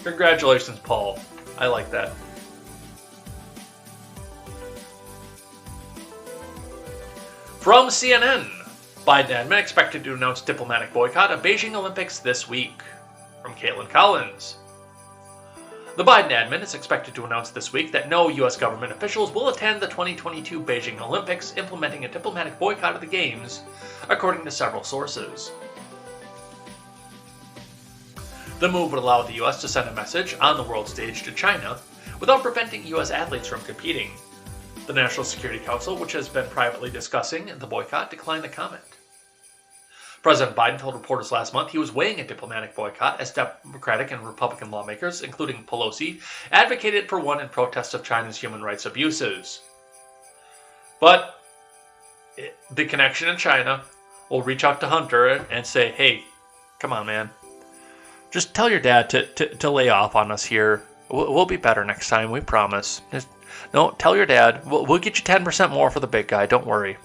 Congratulations, Paul. I like that. From CNN, Biden admin expected to announce diplomatic boycott of Beijing Olympics this week. From Caitlin Collins. The Biden admin is expected to announce this week that no U.S. government officials will attend the 2022 Beijing Olympics, implementing a diplomatic boycott of the Games, according to several sources. The move would allow the U.S. to send a message on the world stage to China without preventing U.S. athletes from competing. The National Security Council, which has been privately discussing the boycott, declined to comment. President Biden told reporters last month he was weighing a diplomatic boycott as Democratic and Republican lawmakers, including Pelosi, advocated for one in protest of China's human rights abuses. But the connection in China will reach out to Hunter and say, "Hey, come on, man. Just tell your dad to lay off on us here. We'll be better next time, we promise. No, tell your dad. We'll get you 10% more for the big guy, don't worry."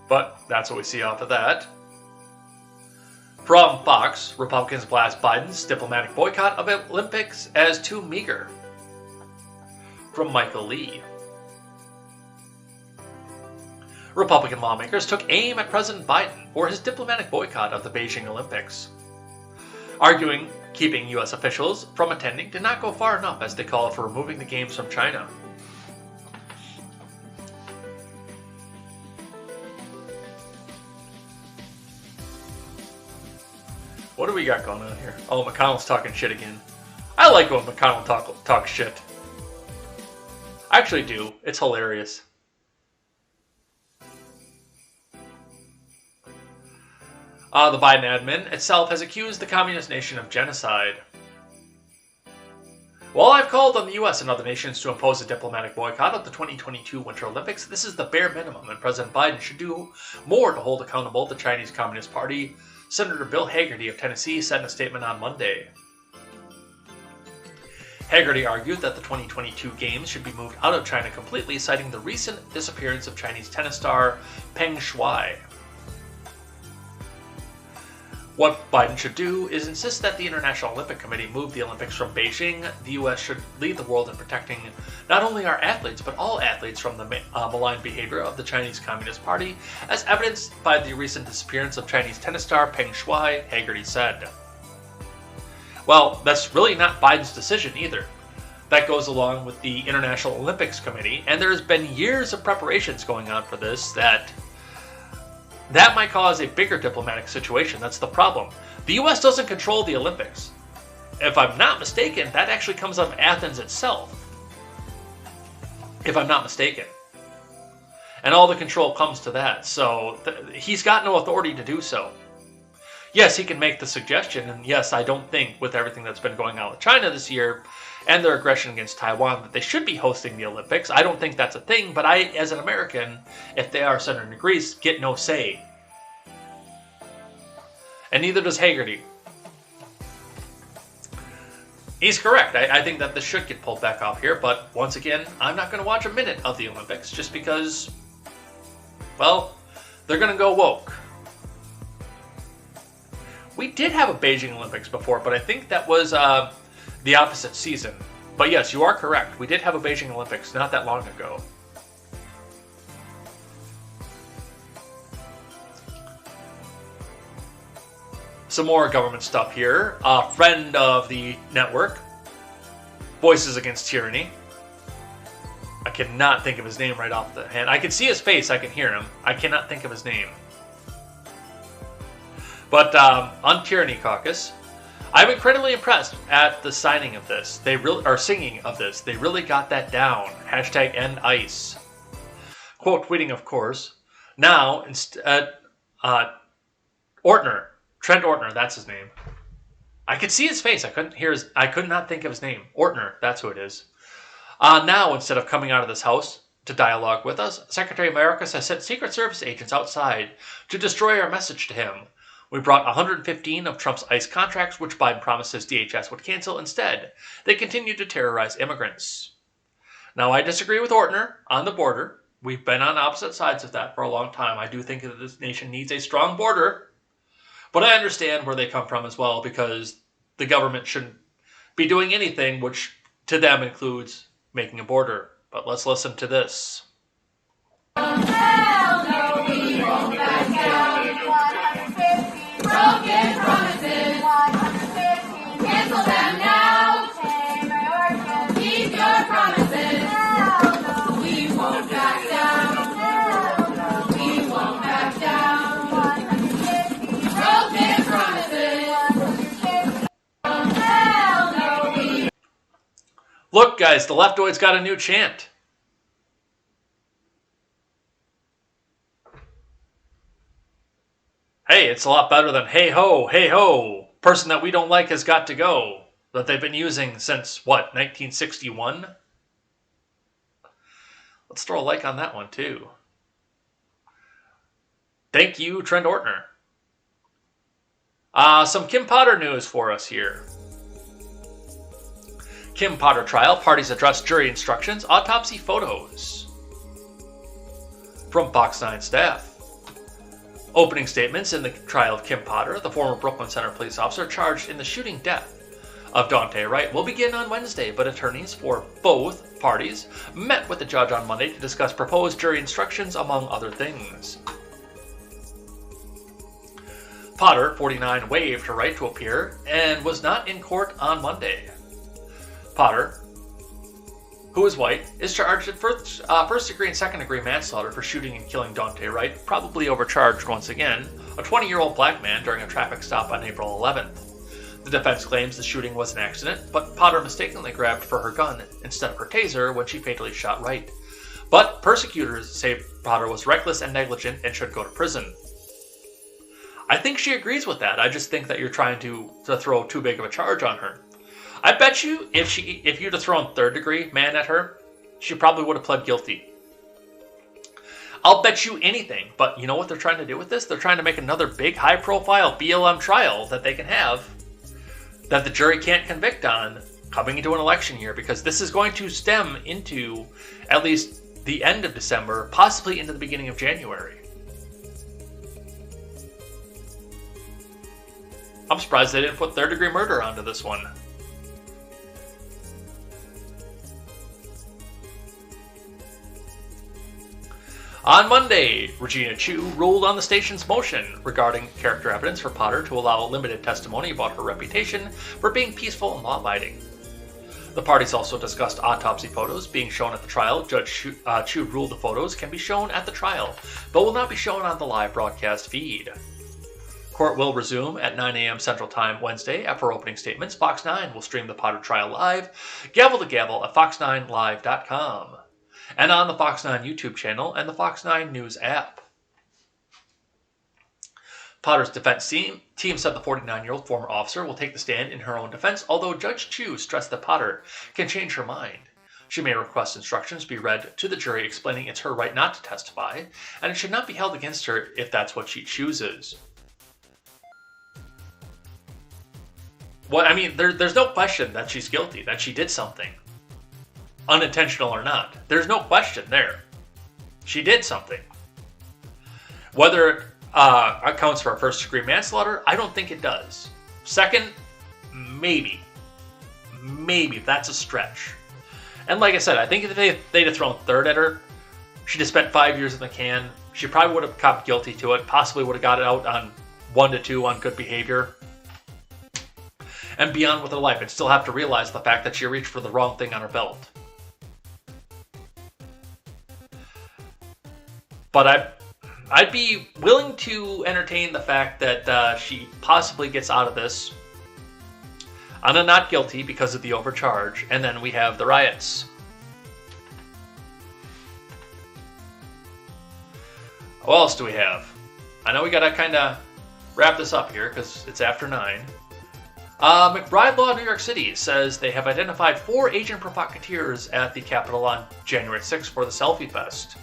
But that's what we see off of that. From Fox, Republicans blast Biden's diplomatic boycott of Olympics as too meager. From Michael Lee. Republican lawmakers took aim at President Biden for his diplomatic boycott of the Beijing Olympics, arguing keeping U.S. officials from attending did not go far enough as they called for removing the Games from China. What do we got going on here? Oh, McConnell's talking shit again. I like when McConnell talks shit. I actually do. It's hilarious. The Biden admin itself has accused the communist nation of genocide. While I've called on the U.S. and other nations to impose a diplomatic boycott of the 2022 Winter Olympics, this is the bare minimum, and President Biden should do more to hold accountable the Chinese Communist Party, Senator Bill Hagerty of Tennessee said in a statement on Monday. Hagerty argued that the 2022 Games should be moved out of China completely, citing the recent disappearance of Chinese tennis star Peng Shuai. What Biden should do is insist that the International Olympic Committee move the Olympics from Beijing. The U.S. should lead the world in protecting not only our athletes, but all athletes from the malign behavior of the Chinese Communist Party, as evidenced by the recent disappearance of Chinese tennis star Peng Shuai, Hagerty said. Well, that's really not Biden's decision either. That goes along with the International Olympics Committee, and there's been years of preparations going on for this that might cause a bigger diplomatic situation. That's the problem. The U.S. doesn't control the Olympics. If I'm not mistaken, that actually comes out of Athens itself. If I'm not mistaken. And all the control comes to that. So he's got no authority to do so. Yes, he can make the suggestion, and yes, I don't think with everything that's been going on with China this year and their aggression against Taiwan that they should be hosting the Olympics. I don't think that's a thing, but I, as an American, if they are centered in Greece, get no say. And neither does Hagerty. He's correct. I think that this should get pulled back off here, but once again, I'm not going to watch a minute of the Olympics just because, well, they're going to go woke. We did have a Beijing Olympics before, but I think that was the opposite season. But yes, you are correct. We did have a Beijing Olympics not that long ago. Some more government stuff here. A friend of the network, Voices Against Tyranny. I cannot think of his name right off the hand. I can see his face. I can hear him. I cannot think of his name. But on Tyranny Caucus, I'm incredibly impressed at the signing of this. They really are singing of this. They really got that down. Hashtag end ICE. Quote tweeting, of course. Now instead, Ortner. Trent Ortner, that's his name. I could see his face. I could not think of his name. Ortner, that's who it is. Now, instead of coming out of this house to dialogue with us, Secretary Mayorkas has sent Secret Service agents outside to destroy our message to him. We brought 115 of Trump's ICE contracts, which Biden promises DHS would cancel. Instead, they continue to terrorize immigrants. Now, I disagree with Ortner on the border. We've been on opposite sides of that for a long time. I do think that this nation needs a strong border. But I understand where they come from as well, because the government shouldn't be doing anything which to them includes making a border. But let's listen to this. Hell no, we won't back down. 150 broken promises. 150. Cancel them now. Keep your promises. Hell no, we won't back down. Hell no, we won't back down. 150 broken promises. Hell no, we. Look, guys, the leftoids got a new chant. Hey, it's a lot better than hey ho, person that we don't like has got to go, that they've been using since, what, 1961? Let's throw a like on that one, too. Thank you, Trent Ortner. Some Kim Potter news for us here. Kim Potter trial, parties address jury instructions, autopsy photos. From Fox 9 staff. Opening statements in the trial of Kim Potter, the former Brooklyn Center police officer charged in the shooting death of Daunte Wright, will begin on Wednesday, but attorneys for both parties met with the judge on Monday to discuss proposed jury instructions, among other things. Potter, 49, waived her right to appear and was not in court on Monday. Potter, who is white, is charged in first-degree and second-degree manslaughter for shooting and killing Daunte Wright, probably overcharged once again, a 20-year-old black man during a traffic stop on April 11th. The defense claims the shooting was an accident, but Potter mistakenly grabbed for her gun instead of her taser when she fatally shot Wright. But prosecutors say Potter was reckless and negligent and should go to prison. I think she agrees with that. I just think that you're trying to throw too big of a charge on her. I bet you if you'd have thrown third-degree man at her, she probably would have pled guilty. I'll bet you anything. But you know what they're trying to do with this? They're trying to make another big, high-profile BLM trial that they can have that the jury can't convict on coming into an election year, because this is going to stem into at least the end of December, possibly into the beginning of January. I'm surprised they didn't put third-degree murder onto this one. On Monday, Regina Chu ruled on the station's motion regarding character evidence for Potter to allow limited testimony about her reputation for being peaceful and law-abiding. The parties also discussed autopsy photos being shown at the trial. Judge Chu ruled the photos can be shown at the trial, but will not be shown on the live broadcast feed. Court will resume at 9 a.m. Central Time Wednesday after opening statements. Fox 9 will stream the Potter trial live, gavel to gavel at fox9live.com. and on the Fox 9 YouTube channel and the Fox 9 News app. Potter's defense team said the 49-year-old former officer will take the stand in her own defense, although Judge Chu stressed that Potter can change her mind. She may request instructions be read to the jury explaining it's her right not to testify, and it should not be held against her if that's what she chooses. Well, I mean, there's no question that she's guilty, that she did something. Unintentional or not. There's no question there. She did something. Whether it accounts for a first-degree manslaughter, I don't think it does. Second, maybe. Maybe. That's a stretch. And like I said, I think if they'd have thrown third at her, she'd have spent 5 years in the can. She probably would have copped guilty to it. Possibly would have got it out on 1 to 2 on good behavior. And beyond with her life, and still have to realize the fact that she reached for the wrong thing on her belt. But I'd be willing to entertain the fact that she possibly gets out of this on a not guilty because of the overcharge, and then we have the riots. What else do we have? I know we gotta kind of wrap this up here because it's after 9. McBride Law, New York City says they have identified 4 agent provocateurs at the Capitol on January 6th for the Selfie Fest.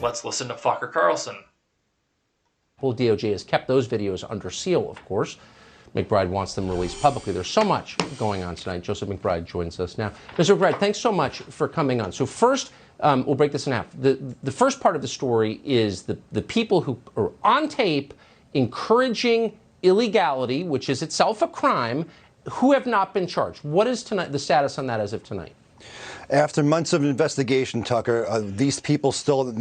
Let's listen to Fucker Carlson. Well, DOJ has kept those videos under seal, of course. McBride wants them released publicly. There's so much going on tonight. Joseph McBride joins us now. Mr. McBride, thanks so much for coming on. So first, we'll break this in half. The first part of the story is the people who are on tape encouraging illegality, which is itself a crime, who have not been charged. What is tonight the status on that as of tonight? After months of investigation, Tucker, these people still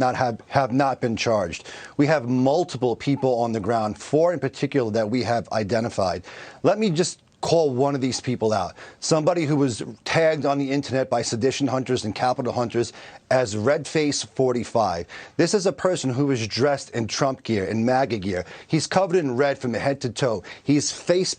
have not been charged. We have multiple people on the ground, 4 in particular that we have identified. Let me just call one of these people out. Somebody who was tagged on the internet by sedition hunters and Capitol hunters as Redface45. This is a person who is dressed in Trump gear, in MAGA gear. He's covered in red from head to toe. His face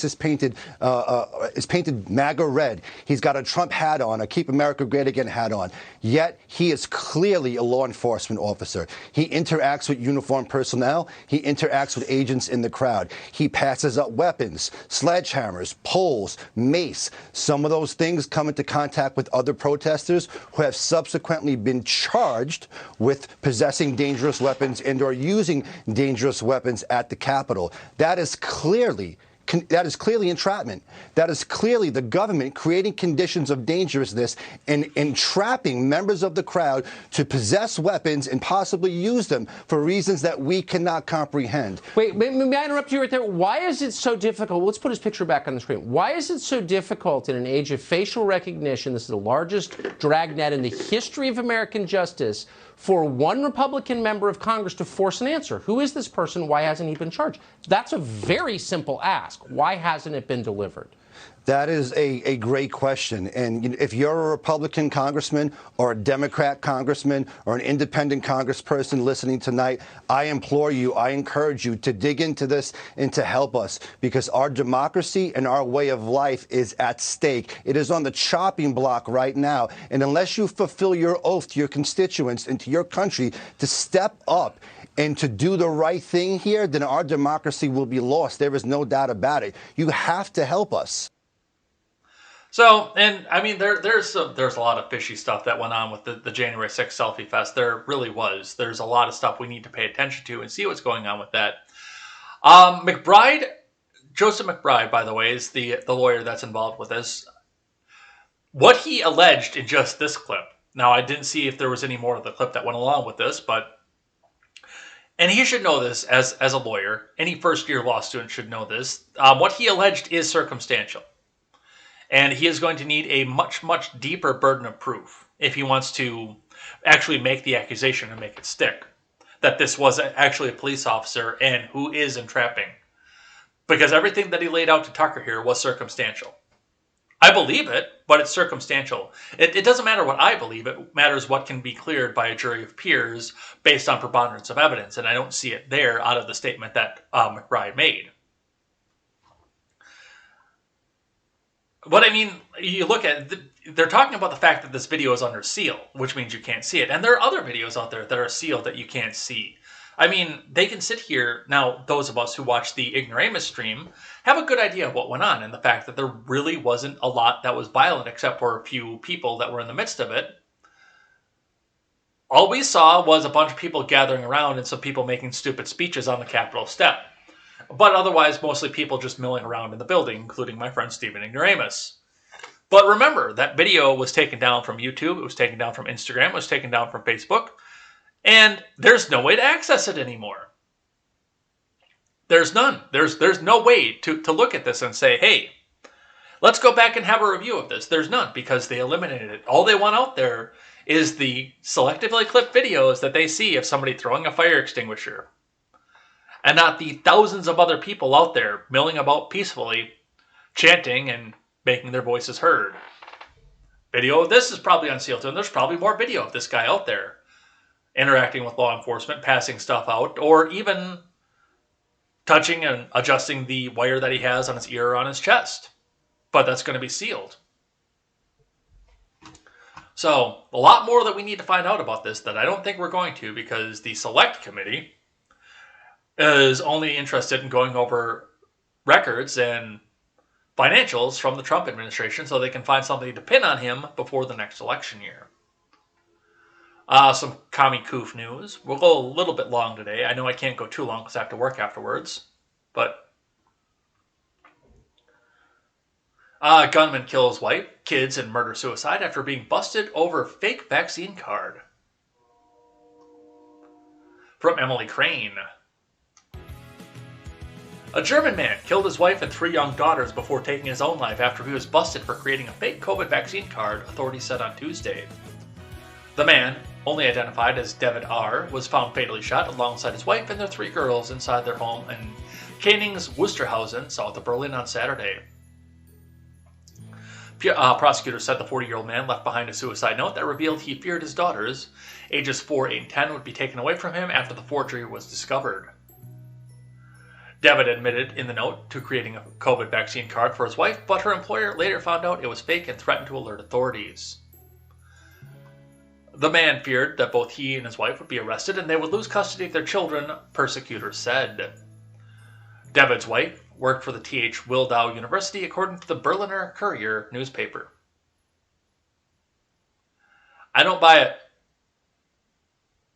is painted MAGA red. He's got a Trump hat on, a Keep America Great Again hat on. Yet he is clearly a law enforcement officer. He interacts with uniformed personnel. He interacts with agents in the crowd. He passes up weapons, sledgehammers, poles, mace. Some of those things come into contact with other protesters who have subsequently been charged with possessing dangerous weapons and or using dangerous weapons at the Capitol. That is clearly entrapment. That is clearly the government creating conditions of dangerousness and entrapping members of the crowd to possess weapons and possibly use them for reasons that we cannot comprehend. Wait, may I interrupt you right there? Why is it so difficult? Let's put his picture back on the screen. Why is it so difficult in an age of facial recognition, this is the largest dragnet in the history of American justice, for one Republican member of Congress to force an answer? Who is this person? Why hasn't he been charged? That's a very simple ask. Why hasn't it been delivered? That is a great question. And if you're a Republican congressman or a Democrat congressman or an independent congressperson listening tonight, I implore you, I encourage you to dig into this and to help us, because our democracy and our way of life is at stake. It is on the chopping block right now. And unless you fulfill your oath to your constituents and to your country to step up and to do the right thing here, then our democracy will be lost. There is no doubt about it. You have to help us. So, and I mean, there's a lot of fishy stuff that went on with the January 6th Selfie Fest. There really was. There's a lot of stuff we need to pay attention to and see what's going on with that. McBride, Joseph McBride, by the way, is the lawyer that's involved with this. What he alleged in just this clip. Now, I didn't see if there was any more of the clip that went along with this, but, and he should know this as a lawyer. Any first-year law student should know this. What he alleged is circumstantial. And he is going to need a much, much deeper burden of proof if he wants to actually make the accusation and make it stick that this was actually a police officer and who is entrapping. Because everything that he laid out to Tucker here was circumstantial. I believe it, but it's circumstantial. It doesn't matter what I believe. It matters what can be cleared by a jury of peers based on preponderance of evidence. And I don't see it there out of the statement that McBride made. But I mean, you look at they're talking about the fact that this video is under seal, which means you can't see it. And there are other videos out there that are sealed that you can't see. I mean, they can sit here, now those of us who watch the Ignoramus stream have a good idea of what went on and the fact that there really wasn't a lot that was violent except for a few people that were in the midst of it. All we saw was a bunch of people gathering around and some people making stupid speeches on the Capitol step. But otherwise, mostly people just milling around in the building, including my friend Stephen Ignoramus. But remember, that video was taken down from YouTube, it was taken down from Instagram, it was taken down from Facebook, and there's no way to access it anymore. There's none. There's no way to look at this and say, hey, let's go back and have a review of this. There's none, because they eliminated it. All they want out there is the selectively clipped videos that they see of somebody throwing a fire extinguisher, and not the thousands of other people out there milling about peacefully, chanting and making their voices heard. Video of this is probably unsealed, and there's probably more video of this guy out there interacting with law enforcement, passing stuff out, or even touching and adjusting the wire that he has on his ear or on his chest. But that's going to be sealed. So, a lot more that we need to find out about this that I don't think we're going to, because the Select Committee is only interested in going over records and financials from the Trump administration so they can find something to pin on him before the next election year. Some commie coof news. We'll go a little bit long today. I know I can't go too long because I have to work afterwards. But gunman kills wife, kids, and murder-suicide after being busted over fake vaccine card. From Emily Crane. A German man killed his wife and 3 young daughters before taking his own life after he was busted for creating a fake COVID vaccine card, authorities said on Tuesday. The man, only identified as David R., was found fatally shot alongside his wife and their 3 girls inside their home in Canings, Wusterhausen, south of Berlin on Saturday. Prosecutors said the 40-year-old man left behind a suicide note that revealed he feared his daughters, ages 4, 8, and 10, would be taken away from him after the forgery was discovered. David admitted in the note to creating a COVID vaccine card for his wife, but her employer later found out it was fake and threatened to alert authorities. The man feared that both he and his wife would be arrested and they would lose custody of their children, prosecutors said. David's wife worked for the Th. Wildau University, according to the Berliner Courier newspaper. I don't buy it.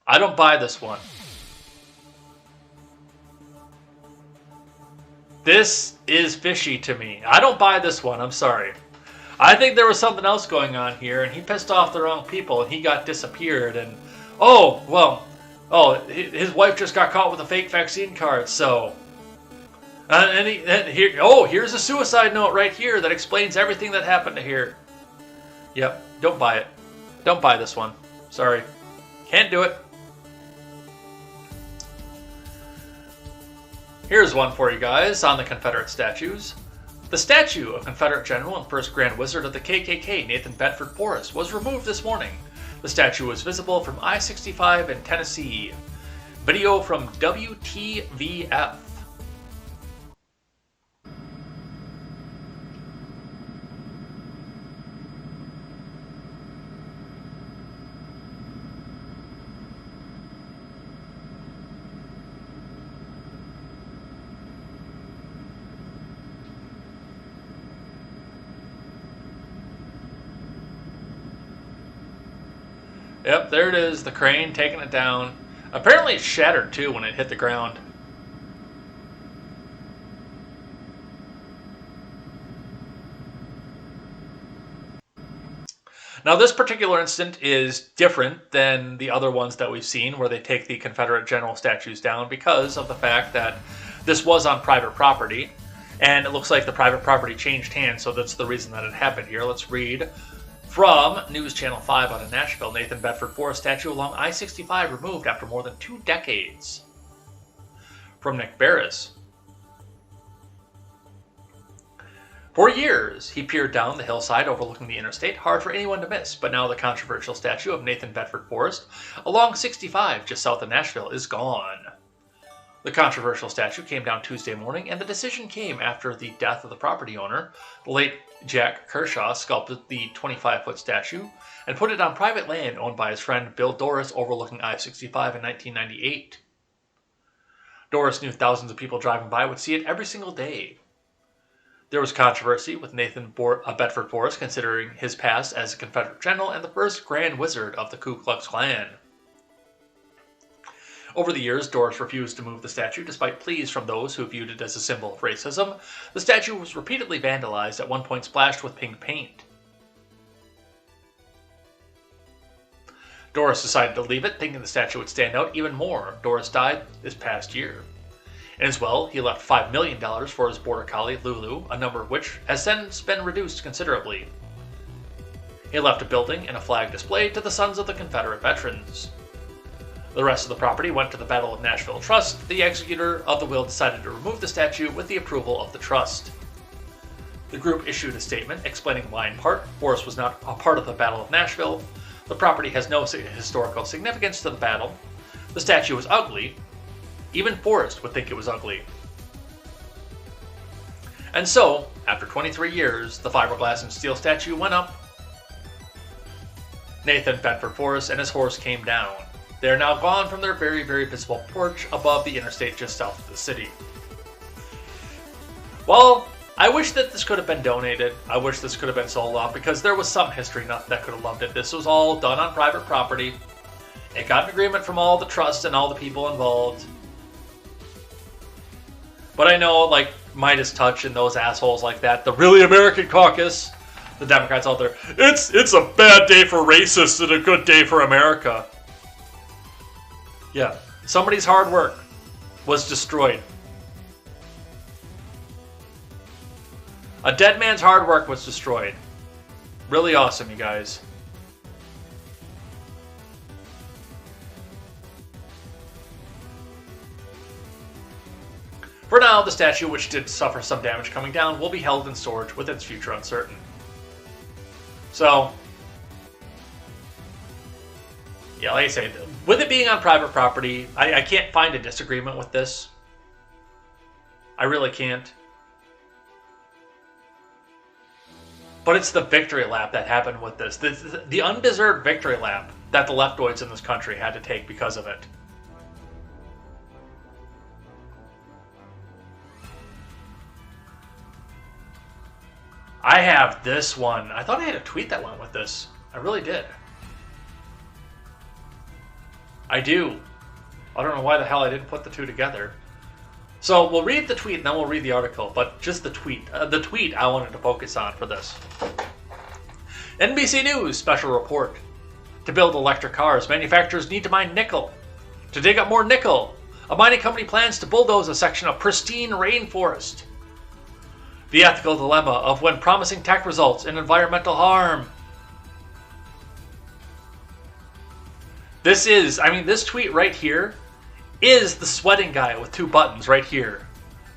I don't buy this one. This is fishy to me. I don't buy this one. I'm sorry. I think there was something else going on here, and he pissed off the wrong people, and he got disappeared, and his wife just got caught with a fake vaccine card, so... here's a suicide note right here that explains everything that happened to here. Yep, don't buy it. Don't buy this one. Sorry. Can't do it. Here's one for you guys on the Confederate statues. The statue of Confederate General and First Grand Wizard of the KKK, Nathan Bedford Forrest, was removed this morning. The statue was visible from I-65 in Tennessee. Video from WTVF. Yep, there it is, the crane taking it down. Apparently it shattered too when it hit the ground. Now this particular incident is different than the other ones that we've seen where they take the Confederate general statues down because of the fact that this was on private property and it looks like the private property changed hands, so that's the reason that it happened here. Let's read from News Channel 5 out of Nashville. Nathan Bedford Forrest statue along I-65 removed after more than 2 decades. From Nick Barris. For years, he peered down the hillside overlooking the interstate, hard for anyone to miss, but now the controversial statue of Nathan Bedford Forrest along 65 just south of Nashville is gone. The controversial statue came down Tuesday morning, and the decision came after the death of the property owner. The late Jack Kershaw sculpted the 25-foot statue and put it on private land owned by his friend Bill Dorris overlooking I-65 in 1998. Dorris knew thousands of people driving by would see it every single day. There was controversy with Nathan Bedford Forrest considering his past as a Confederate general and the first Grand Wizard of the Ku Klux Klan. Over the years, Doris refused to move the statue despite pleas from those who viewed it as a symbol of racism. The statue was repeatedly vandalized, at one point splashed with pink paint. Doris decided to leave it, thinking the statue would stand out even more. Doris died this past year. In his will, he left $5 million for his border collie, Lulu, a number of which has since been reduced considerably. He left a building and a flag displayed to the sons of the Confederate veterans. The rest of the property went to the Battle of Nashville Trust. The executor of the will decided to remove the statue with the approval of the trust. The group issued a statement explaining why, in part, Forrest was not a part of the Battle of Nashville. The property has no historical significance to the battle. The statue is ugly. Even Forrest would think it was ugly. And so, after 23 years, the fiberglass and steel statue went up. Nathan Bedford Forrest and his horse came down. They are now gone from their very, very visible porch above the interstate just south of the city. Well, I wish that this could have been donated. I wish this could have been sold off, because there was some history nut that could have loved it. This was all done on private property. It got an agreement from all the trusts and all the people involved. But I know, like, Midas Touch and those assholes like that, the really American caucus, the Democrats out there, it's a bad day for racists and a good day for America. Yeah, somebody's hard work was destroyed. A dead man's hard work was destroyed. Really awesome, you guys. For now, the statue, which did suffer some damage coming down, will be held in storage with its future uncertain. So, yeah, like I say, with it being on private property, I can't find a disagreement with this. I really can't. But it's the victory lap that happened with this. The undeserved victory lap that the leftoids in this country had to take because of it. I have this one. I thought I had a tweet that went with this. I really did. I do. I don't know why the hell I didn't put the two together. So we'll read the tweet and then we'll read the article, but just the tweet. The tweet I wanted to focus on for this. NBC News special report. To build electric cars, manufacturers need to mine nickel. To dig up more nickel, a mining company plans to bulldoze a section of pristine rainforest. The ethical dilemma of when promising tech results in environmental harm. This tweet right here is the sweating guy with two buttons right here.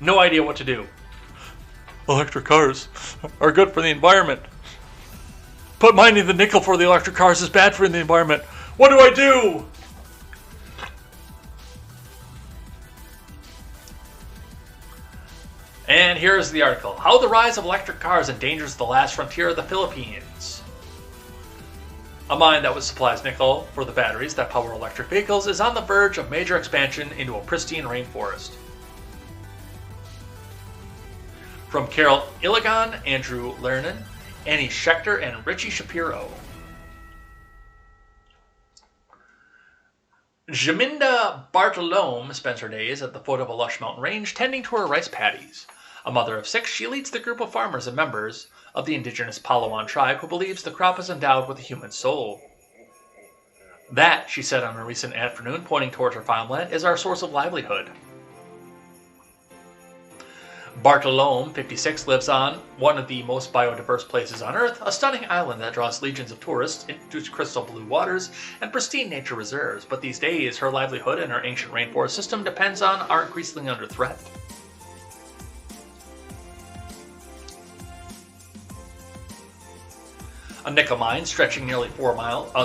No idea what to do. Electric cars are good for the environment. But mining the nickel for the electric cars is bad for the environment. What do I do? And here's the article. How the rise of electric cars endangers the last frontier of the Philippines. A mine that supplies nickel for the batteries that power electric vehicles is on the verge of major expansion into a pristine rainforest. From Carol Illigan, Andrew Lernan, Annie Schechter, and Richie Shapiro. Jaminda Bartolome spends her days at the foot of a lush mountain range tending to her rice paddies. A mother of 6, she leads the group of farmers and members of the indigenous Palawan tribe who believes the crop is endowed with a human soul. That, she said on a recent afternoon, pointing towards her farmland, is our source of livelihood. Bartolome, 56, lives on one of the most biodiverse places on Earth, a stunning island that draws legions of tourists into its crystal blue waters and pristine nature reserves. But these days, her livelihood and her ancient rainforest system depends on are increasingly under threat. A nickel mine stretching nearly 4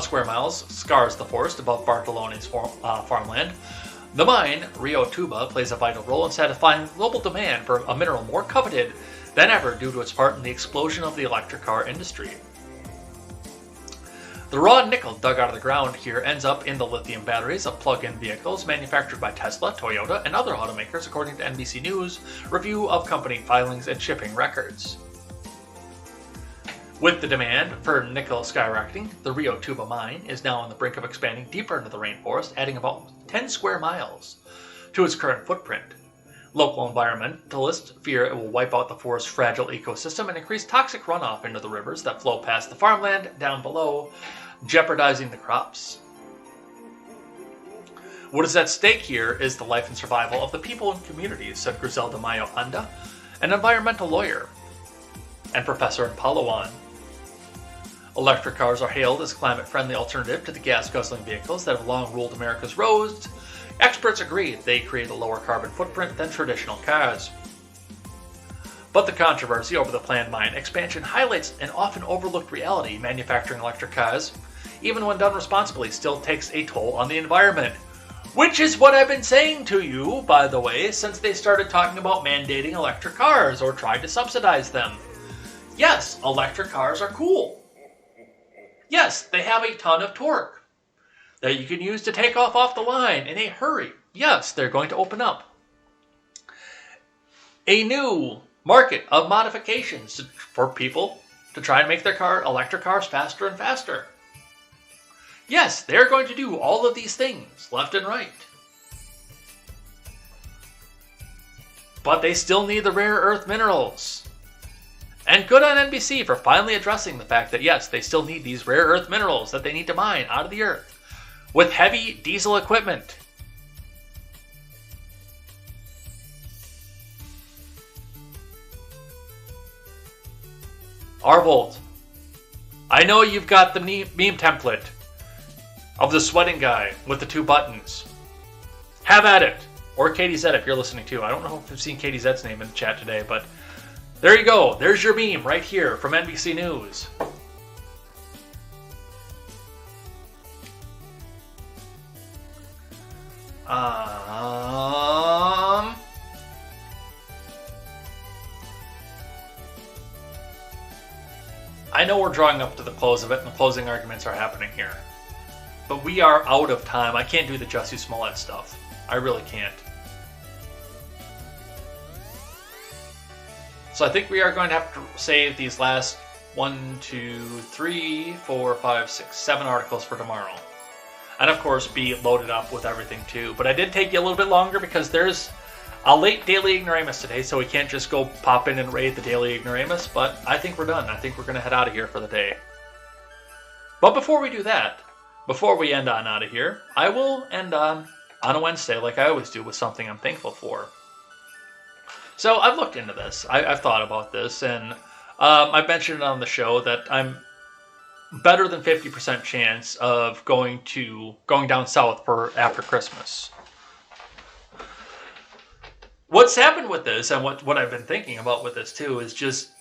square miles scars the forest above Bartolome's farmland. The mine, Rio Tuba, plays a vital role in satisfying global demand for a mineral more coveted than ever due to its part in the explosion of the electric car industry. The raw nickel dug out of the ground here ends up in the lithium batteries of plug-in vehicles manufactured by Tesla, Toyota, and other automakers, according to NBC News' review of company filings and shipping records. With the demand for nickel skyrocketing, the Rio Tuba mine is now on the brink of expanding deeper into the rainforest, adding about 10 square miles to its current footprint. Local environmentalists fear it will wipe out the forest's fragile ecosystem and increase toxic runoff into the rivers that flow past the farmland down below, jeopardizing the crops. What is at stake here is the life and survival of the people and communities, said Griselda Mayo Anda, an environmental lawyer and professor in Palawan. Electric cars are hailed as a climate-friendly alternative to the gas-guzzling vehicles that have long ruled America's roads. Experts agree they create a lower carbon footprint than traditional cars. But the controversy over the planned mine expansion highlights an often overlooked reality: manufacturing electric cars, even when done responsibly, still takes a toll on the environment. Which is what I've been saying to you, by the way, since they started talking about mandating electric cars or tried to subsidize them. Yes, electric cars are cool. Yes, they have a ton of torque that you can use to take off the line in a hurry. Yes, they're going to open up a new market of modifications for people to try and make their electric cars faster and faster. Yes, they're going to do all of these things left and right. But they still need the rare earth minerals. And good on NBC for finally addressing the fact that yes, they still need these rare earth minerals that they need to mine out of the earth with heavy diesel equipment. Arvold, I know you've got the meme template of the sweating guy with the 2 buttons. Have at it. Or Katie Z if you're listening too. I don't know if I've seen Katie Z's name in the chat today, but there you go. There's your meme right here from NBC News. I know we're drawing up to the close of it, and the closing arguments are happening here. But we are out of time. I can't do the Jussie Smollett stuff. I really can't. So I think we are going to have to save these last 1, 2, 3, 4, 5, 6, 7 articles for tomorrow. And of course be loaded up with everything too. But I did take you a little bit longer because there's a late Daily Ignoramus today, so we can't just go pop in and raid the Daily Ignoramus. But I think we're done. I think we're going to head out of here for the day. But before we do that, before we end on out of here, I will end on a Wednesday like I always do with something I'm thankful for. So I've looked into this. I've thought about this, and I've mentioned it on the show that I'm better than 50% chance of going down south for after Christmas. What's happened with this, and what I've been thinking about with this too, is just,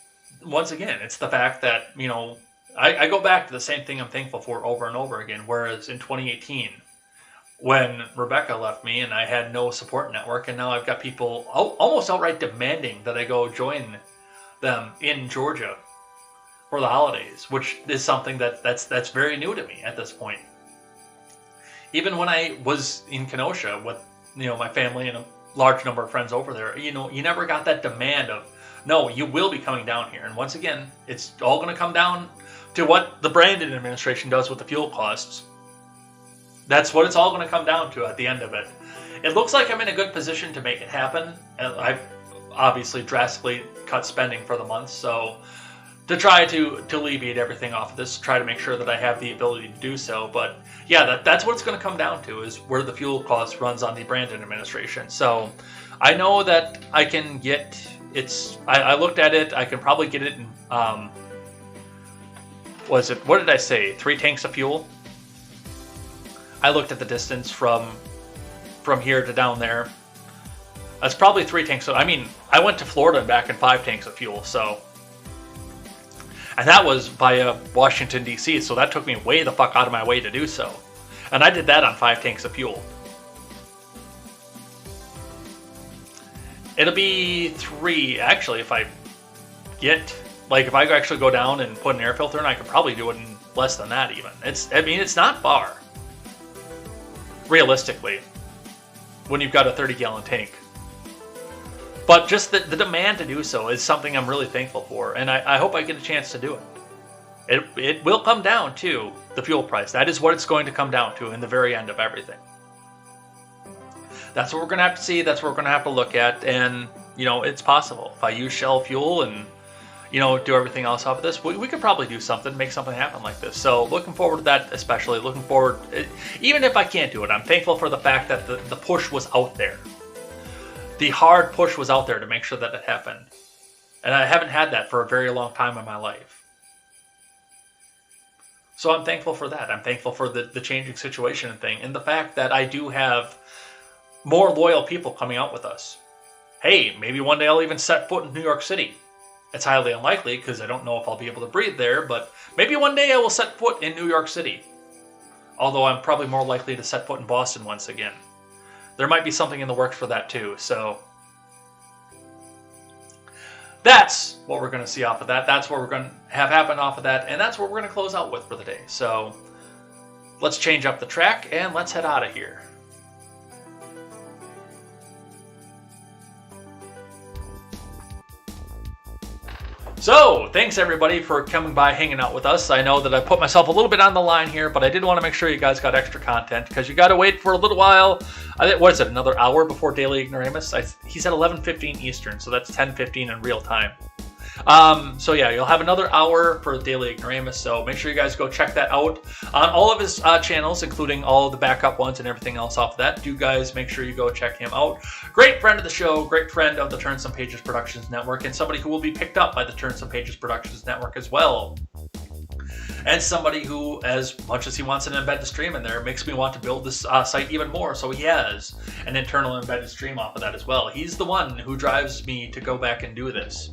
once again, it's the fact that, you know, I go back to the same thing I'm thankful for over and over again, whereas in 2018, when Rebecca left me and I had no support network, and now I've got people almost outright demanding that I go join them in Georgia for the holidays, which is something that's very new to me at this point. Even when I was in Kenosha with, you know, my family and a large number of friends over there, you know, you never got that demand of, no, you will be coming down here. And once again, it's all going to come down to what the Brandon administration does with the fuel costs. That's what it's all going to come down to at the end of it. It looks like I'm in a good position to make it happen. I've obviously drastically cut spending for the month, so to try to alleviate everything off of this, try to make sure that I have the ability to do so. But yeah, that's what it's going to come down to, is where the fuel cost runs on the Brandon administration. So I know that I can get I looked at it. I can probably get it in what did I say? 3 tanks of fuel. I looked at the distance from here to down there. That's probably 3 tanks. I mean, I went to Florida and back in 5 tanks of fuel, so. And that was via Washington, D.C., so that took me way the fuck out of my way to do so. And I did that on 5 tanks of fuel. It'll be 3, actually, if I actually go down and put an air filter in, I could probably do it in less than that even. It's not far. Realistically, when you've got a 30-gallon tank. But just the demand to do so is something I'm really thankful for, and I hope I get a chance to do it. It will come down to the fuel price. That is what it's going to come down to in the very end of everything. That's what we're going to have to see. That's what we're going to have to look at. And, it's possible. If I use Shell fuel and, do everything else off of this, we could probably do something, make something happen like this. So looking forward to that, especially. Looking forward, even if I can't do it, I'm thankful for the fact that the push was out there. The hard push was out there to make sure that it happened. And I haven't had that for a very long time in my life. So I'm thankful for that. I'm thankful for the changing situation and thing. And the fact that I do have more loyal people coming out with us. Hey, maybe one day I'll even set foot in New York City. It's highly unlikely because I don't know if I'll be able to breathe there, but maybe one day I will set foot in New York City. Although I'm probably more likely to set foot in Boston once again. There might be something in the works for that too, so that's what we're going to see off of that. That's what we're going to have happen off of that, and that's what we're going to close out with for the day. So let's change up the track and let's head out of here. So, thanks everybody for coming by, hanging out with us. I know that I put myself a little bit on the line here, but I did want to make sure you guys got extra content because you got to wait for a little while. What is it, another hour before Daily Ignoramus? He said 11:15 Eastern, so that's 10:15 in real time. So yeah, you'll have another hour for Daily Ignoramus, so make sure you guys go check that out on all of his channels, including all the backup ones and everything else off of that. Do guys make sure you go check him out. Great friend of the show, great friend of the Turn Some Pages Productions Network, and somebody who will be picked up by the Turn Some Pages Productions Network as well. And somebody who, as much as he wants an embedded stream in there, makes me want to build this site even more, so he has an internal embedded stream off of that as well. He's the one who drives me to go back and do this.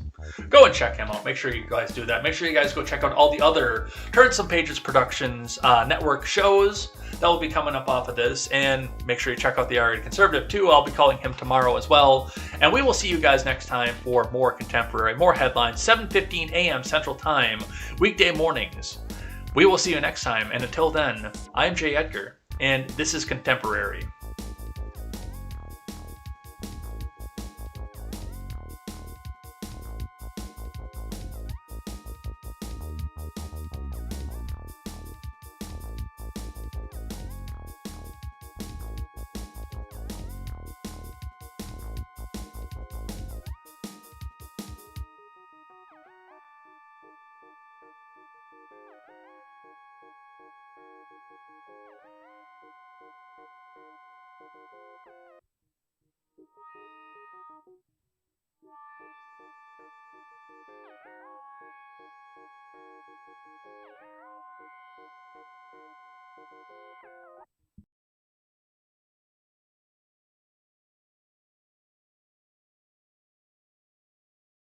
Go and check him out. Make sure you guys do that. Make sure you guys go check out all the other Turn Some Pages Productions network shows that will be coming up off of this. And make sure you check out the R-Rated Conservative too. I'll be calling him tomorrow as well. And we will see you guys next time for more contemporary, more headlines, 7:15 a.m. Central Time, weekday mornings. We will see you next time. And until then, I'm Jay Edgar, and this is Contemporary.